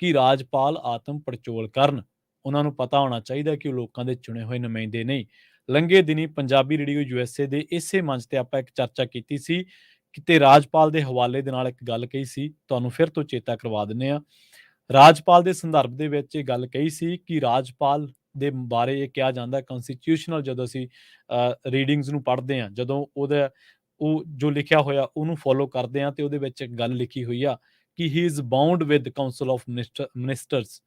ਕਿ ਰਾਜਪਾਲ ਆਤਮ ਪੜਚੋਲ ਕਰਨ। ਉਹਨਾਂ ਨੂੰ ਪਤਾ ਹੋਣਾ ਚਾਹੀਦਾ ਕਿ ਉਹ ਲੋਕਾਂ ਦੇ ਚੁਣੇ ਹੋਏ ਨੁਮਾਇੰਦੇ ਨਹੀਂ। ਲੰਘੇ ਦਿਨੀ ਪੰਜਾਬੀ ਰੇਡੀਓ USA ਦੇ ਇਸੇ ਮੰਚ ਤੇ ਆਪਾਂ ਇੱਕ ਚਰਚਾ ਕੀਤੀ ਸੀ ਤੇ ਰਾਜਪਾਲ ਦੇ ਹਵਾਲੇ ਦੇ ਨਾਲ ਇੱਕ ਗੱਲ ਕਹੀ ਸੀ, ਤੁਹਾਨੂੰ ਫਿਰ ਤੋਂ ਚੇਤਾ ਕਰਵਾ ਦਿੰਦੇ ਆ। ਰਾਜਪਾਲ ਦੇ ਸੰਦਰਭ ਦੇ ਵਿੱਚ ਇਹ ਗੱਲ ਕਹੀ ਸੀ ਕਿ ਰਾਜਪਾਲ ਦੇ ਬਾਰੇ ਇਹ ਕਿਹਾ ਜਾਂਦਾ ਕਨਸਟੀਟਿਊਸ਼ਨਲ, ਜਦੋਂ ਅਸੀਂ ਰੀਡਿੰਗਸ ਨੂੰ ਪੜ੍ਹਦੇ ਹਾਂ, ਜਦੋਂ ਉਹ ਜੋ ਲਿਖਿਆ ਹੋਇਆ ਉਹਨੂੰ ਫੋਲੋ ਕਰਦੇ ਹਾਂ ਤੇ ਉਹਦੇ ਵਿੱਚ ਇੱਕ ਗੱਲ ਲਿਖੀ ਹੋਈ ਆ ਕਿ ਹੀ is bound with council of ministers.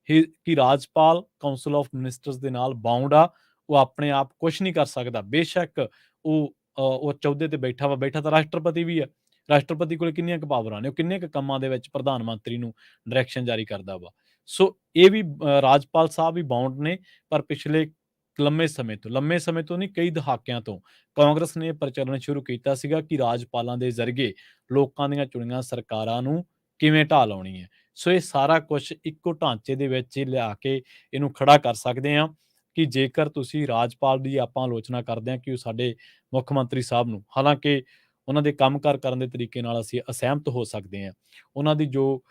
ਕਿ ਰਾਜਪਾਲ ਕਾਉਂਸਲ ਆਫ ਮਿਨਿਸਟਰਸ ਦੇ ਨਾਲ ਬਾਉਂਡ ਆ, ਉਹ ਆਪਣੇ ਆਪ ਕੁਝ ਨਹੀਂ ਕਰ ਸਕਦਾ। ਬੇਸ਼ੱਕ ਉਹ ਚੌਦੇ ਤੇ ਬੈਠਾ ਤਾਂ ਰਾਸ਼ਟਰਪਤੀ ਵੀ ਹੈ। ਰਾਸ਼ਟਰਪਤੀ ਕੋਲ ਕਿੰਨੀਆਂ ਕੁ ਪਾਵਰਾਂ ਨੇ, ਉਹ ਕਿੰਨੇ ਕੁ ਕੰਮਾਂ ਦੇ ਵਿੱਚ ਪ੍ਰਧਾਨ ਮੰਤਰੀ ਨੂੰ ਡਾਇਰੈਕਸ਼ਨ ਜਾਰੀ ਕਰਦਾ ਵਾ। ਸੋ ਇਹ ਵੀ ਰਾਜਪਾਲ ਸਾਹਿਬ ਵੀ ਬਾਉਂਡ ਨੇ, ਪਰ ਪਿਛਲੇ ਲੰਮੇ ਸਮੇਂ ਤੋਂ ਨਹੀਂ, ਕਈ ਦਹਾਕਿਆਂ ਤੋਂ ਕਾਂਗਰਸ ਨੇ ਪ੍ਰਚਲਨ ਸ਼ੁਰੂ ਕੀਤਾ ਸੀਗਾ ਕਿ ਰਾਜਪਾਲਾਂ ਦੇ ਜ਼ਰੀਏ ਲੋਕਾਂ ਦੀਆਂ ਚੁਣੀਆਂ ਸਰਕਾਰਾਂ ਨੂੰ ਕਿਵੇਂ ਢਾਹ ਲਾਉਣੀ ਹੈ। ਸੋ ਇਹ ਸਾਰਾ ਕੁਝ ਇੱਕੋ ਢਾਂਚੇ ਦੇ ਵਿੱਚ ਲਿਆ ਕੇ ਇਹਨੂੰ ਖੜਾ ਕਰ ਸਕਦੇ ਹਾਂ ਕਿ ਜੇਕਰ ਤੁਸੀਂ ਰਾਜਪਾਲ ਦੀ ਆਪਾਂ ਆਲੋਚਨਾ ਕਰਦੇ ਹਾਂ ਕਿ ਉਹ ਸਾਡੇ ਮੁੱਖ ਮੰਤਰੀ ਸਾਹਿਬ ਨੂੰ, ਹਾਲਾਂਕਿ ਉਹਨਾਂ ਦੇ ਕੰਮਕਾਰ ਕਰਨ ਦੇ ਤਰੀਕੇ ਨਾਲ ਅਸੀਂ ਅਸਹਿਮਤ ਹੋ ਸਕਦੇ ਹਾਂ, ਉਹਨਾਂ ਦੀ ਜੋ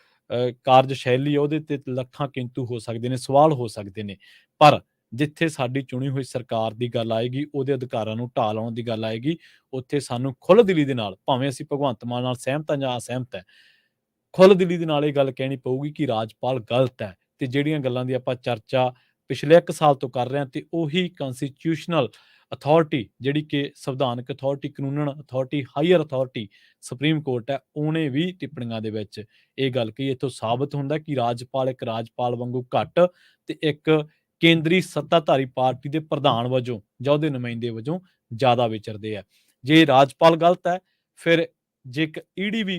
ਕਾਰਜਸ਼ੈਲੀ ਹੈ ਉਹਦੇ ਤੇ ਲੱਖਾਂ ਕਿੰਤੂ ਹੋ ਸਕਦੇ ਨੇ, ਸਵਾਲ ਹੋ ਸਕਦੇ ਨੇ, ਪਰ ਜਿੱਥੇ ਸਾਡੀ ਚੁਣੀ ਹੋਈ ਸਰਕਾਰ ਦੀ ਗੱਲ ਆਏਗੀ, ਉਹਦੇ ਅਧਿਕਾਰਾਂ ਨੂੰ ਢਾਹ ਲਾਉਣ ਦੀ ਗੱਲ ਆਏਗੀ, ਉੱਥੇ ਸਾਨੂੰ ਖੁੱਲ੍ਹਦਿਲੀ ਦੇ ਨਾਲ, ਭਾਵੇਂ ਅਸੀਂ ਭਗਵੰਤ ਮਾਨ ਨਾਲ ਸਹਿਮਤ ਹਾਂ ਜਾਂ ਅਸਹਿਮਤ ਹੈ, ਖੁੱਲ੍ਹਦਿਲੀ ਦੇ ਨਾਲ ਇਹ ਗੱਲ ਕਹਿਣੀ ਪਊਗੀ ਕਿ ਰਾਜਪਾਲ ਗਲਤ ਹੈ। ਤੇ ਜਿਹੜੀਆਂ ਗੱਲਾਂ ਦੀ ਆਪਾਂ ਚਰਚਾ ਪਿਛਲੇ 1 ਸਾਲ ਤੋਂ ਕਰ ਰਹੇ ਹਾਂ ਤੇ ਉਹੀ ਕਨਸਟੀਟਿਊਸ਼ਨਲ ਅਥਾਰਟੀ, ਜਿਹੜੀ ਕਿ ਸੰਵਿਧਾਨਕ ਅਥਾਰਟੀ, ਕਾਨੂੰਨਨ authority, higher authority supreme court ਹੈ, ਉਹਨੇ ਵੀ ਟਿੱਪਣੀਆਂ ਦੇ ਵਿੱਚ ਇਹ ਗੱਲ ਕਹੀ। ਇੱਥੋਂ ਸਾਬਤ ਹੁੰਦਾ ਕਿ ਰਾਜਪਾਲ ਇੱਕ ਰਾਜਪਾਲ ਵਾਂਗੂ ਘੱਟ ਤੇ ਇੱਕ ਕੇਂਦਰੀ ਸੱਤਾਧਾਰੀ ਪਾਰਟੀ ਦੇ ਪ੍ਰਧਾਨ ਵਜੋਂ ਜਾਂ ਉਹਦੇ ਨੁਮਾਇੰਦੇ ਵਜੋਂ ਜ਼ਿਆਦਾ ਵਿਚਰਦੇ ਆ। ਜੇ ਰਾਜਪਾਲ ਗਲਤ ਹੈ, ਫਿਰ ਜੇ ਇੱਕ ਈਡੀ ਵੀ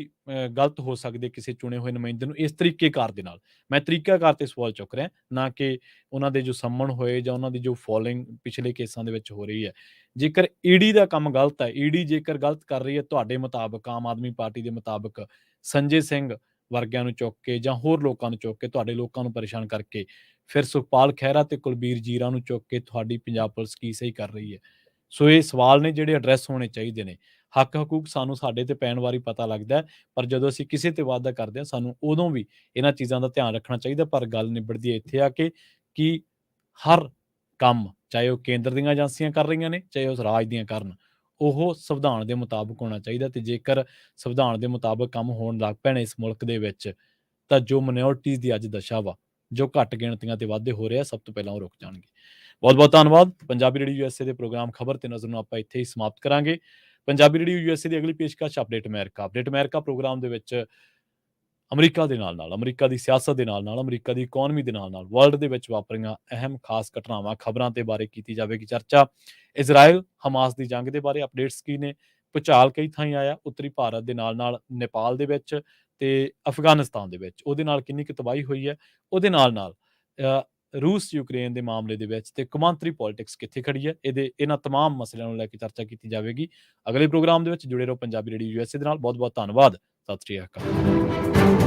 ਗਲਤ ਹੋ ਸਕਦੇ ਕਿਸੇ ਚੁਣੇ ਹੋਏ ਨੁਮਾਇੰਦੇ ਨੂੰ ਇਸ ਤਰੀਕੇਕਾਰ ਦੇ ਨਾਲ। ਮੈਂ ਤਰੀਕਾਕਾਰ ਤੇ ਸਵਾਲ ਚੁੱਕ ਰਿਹਾ, ਨਾ ਕਿ ਉਹਨਾਂ ਦੇ ਜੋ ਸੰਮਣ ਹੋਏ ਜਾਂ ਉਹਨਾਂ ਦੀ ਜੋ ਫੋਲੋਇੰਗ ਪਿਛਲੇ ਕੇਸਾਂ ਦੇ ਵਿੱਚ ਹੋ ਰਹੀ ਹੈ। ਜੇਕਰ ਈਡੀ ਦਾ ਕੰਮ ਗਲਤ ਹੈ, ਈਡੀ ਜੇਕਰ ਗਲਤ ਕਰ ਰਹੀ ਹੈ ਤੁਹਾਡੇ ਮੁਤਾਬਕ, ਆਮ ਆਦਮੀ ਪਾਰਟੀ ਦੇ ਮੁਤਾਬਕ, ਸੰਜੇ ਸਿੰਘ ਵਰਗਿਆਂ ਨੂੰ ਚੁੱਕ ਕੇ ਜਾਂ ਹੋਰ ਲੋਕਾਂ ਨੂੰ ਚੁੱਕ ਕੇ, ਤੁਹਾਡੇ ਲੋਕਾਂ ਨੂੰ ਪਰੇਸ਼ਾਨ ਕਰਕੇ, ਫਿਰ ਸੁਖਪਾਲ ਖਹਿਰਾ ਤੇ ਕੁਲਬੀਰ ਜੀਰਾ ਨੂੰ ਚੁੱਕ ਕੇ ਤੁਹਾਡੀ ਪੰਜਾਬ ਪੁਲਿਸ ਕੀ ਸਹੀ ਕਰ ਰਹੀ ਹੈ। ਸੋ ਇਹ ਸਵਾਲ ਨੇ ਜਿਹੜੇ ਐਡਰੈਸ ਹੋਣੇ ਚਾਹੀਦੇ ਨੇ। ਹੱਕ ਹਕੂਕ ਸਾਨੂੰ ਸਾਡੇ ਤੇ ਪੈਣ ਵਾਰੀ ਪਤਾ ਲੱਗਦਾ, ਪਰ ਜਦੋਂ ਅਸੀਂ ਕਿਸੇ ਤੇ ਵਾਅਦਾ ਕਰਦੇ ਹਾਂ ਸਾਨੂੰ ਉਦੋਂ ਵੀ ਇਹਨਾਂ ਚੀਜ਼ਾਂ ਦਾ ਧਿਆਨ ਰੱਖਣਾ ਚਾਹੀਦਾ। ਪਰ ਗੱਲ ਨਿਬੜਦੀ ਹੈ ਇੱਥੇ ਆ ਕੇ ਕਿ ਹਰ ਕੰਮ, ਚਾਹੇ ਉਹ ਕੇਂਦਰ ਦੀਆਂ ਏਜੰਸੀਆਂ ਕਰ ਰਹੀਆਂ ਨੇ, ਚਾਹੇ ਉਹ ਰਾਜ ਦੀਆਂ ਕਰਨ, ਉਹ ਸੰਵਿਧਾਨ ਦੇ ਮੁਤਾਬਕ ਹੋਣਾ ਚਾਹੀਦਾ। ਤੇ ਜੇਕਰ ਸੰਵਿਧਾਨ ਦੇ ਮੁਤਾਬਕ ਕੰਮ ਹੋਣ ਲੱਗ ਪੈਣ ਇਸ ਮੁਲਕ ਦੇ ਵਿੱਚ, ਤਾਂ ਜੋ ਮਾਈਨੋਰਟੀਜ਼ ਦੀ ਅੱਜ ਦਸ਼ਾ ਵਾ, ਜੋ ਘੱਟ ਗਿਣਤੀਆਂ ਤੇ ਵਾਧੇ ਹੋ ਰਿਹਾ, ਸਭ ਤੋਂ ਪਹਿਲਾਂ ਉਹ ਰੁਕ ਜਾਣਗੇ। ਬਹੁਤ ਬਹੁਤ ਧੰਨਵਾਦ। ਪੰਜਾਬੀ ਰੇਡੀਓ USA ਦੇ ਪ੍ਰੋਗਰਾਮ ਖਬਰ ਤੇ ਨਜ਼ਰ ਨੂੰ ਆਪਾਂ ਇੱਥੇ ਹੀ ਸਮਾਪਤ ਕਰਾਂਗੇ। ਪੰਜਾਬੀ ਰੇਡੀਓ USA ਦੀ ਅਗਲੀ ਪੇਸ਼ਕਸ਼ ਅਪਡੇਟ ਅਮਰੀਕਾ ਪ੍ਰੋਗਰਾਮ ਦੇ ਵਿੱਚ ਅਮਰੀਕਾ ਦੇ ਨਾਲ-ਨਾਲ, ਅਮਰੀਕਾ ਦੀ ਸਿਆਸਤ ਦੇ ਨਾਲ-ਨਾਲ, ਅਮਰੀਕਾ ਦੀ ਇਕੋਨਮੀ ਦੇ ਨਾਲ-ਨਾਲ ਵਰਲਡ ਦੇ ਵਿੱਚ ਵਾਪਰੀਆਂ ਅਹਿਮ ਖਾਸ ਘਟਨਾਵਾਂ, ਖਬਰਾਂ ਦੇ ਬਾਰੇ ਕੀਤੀ ਜਾਵੇਗੀ ਚਰਚਾ। ਇਜ਼ਰਾਈਲ ਹਮਾਸ ਦੀ ਜੰਗ ਦੇ ਬਾਰੇ ਅਪਡੇਟਸ ਕੀ ਨੇ, ਭੁਚਾਲ ਕਈ ਥਾਈਂ ਆਇਆ ਉੱਤਰੀ ਭਾਰਤ ਦੇ ਨਾਲ-ਨਾਲ ਨੇਪਾਲ ਦੇ ਵਿੱਚ ਤੇ ਅਫਗਾਨਿਸਤਾਨ ਦੇ ਵਿੱਚ, ਉਹਦੇ ਨਾਲ ਕਿੰਨੀ ਕੁ ਤਬਾਹੀ ਹੋਈ ਹੈ, ਉਹਦੇ ਨਾਲ-ਨਾਲ ਰੂਸ ਯੂਕਰੇਨ ਦੇ ਮਾਮਲੇ ਦੇ ਵਿੱਚ ਤੇ ਕੌਮਾਂਤਰੀ ਪੋਲਿਟਿਕਸ ਕਿੱਥੇ ਖੜੀ ਹੈ, ਇਹਨਾਂ ਤਮਾਮ ਮਸਲਿਆਂ ਨੂੰ ਲੈ ਕੇ ਚਰਚਾ ਕੀਤੀ ਜਾਵੇਗੀ। ਅਗਲੇ ਪ੍ਰੋਗਰਾਮ ਦੇ ਵਿੱਚ ਜੁੜੇ ਰਹੋ ਪੰਜਾਬੀ ਰੇਡੀਓ USA ਦੇ ਨਾਲ। ਬਹੁਤ ਬਹੁਤ ਧੰਨਵਾਦ। ਸਤਿ ਸ਼੍ਰੀ ਅਕਾਲ।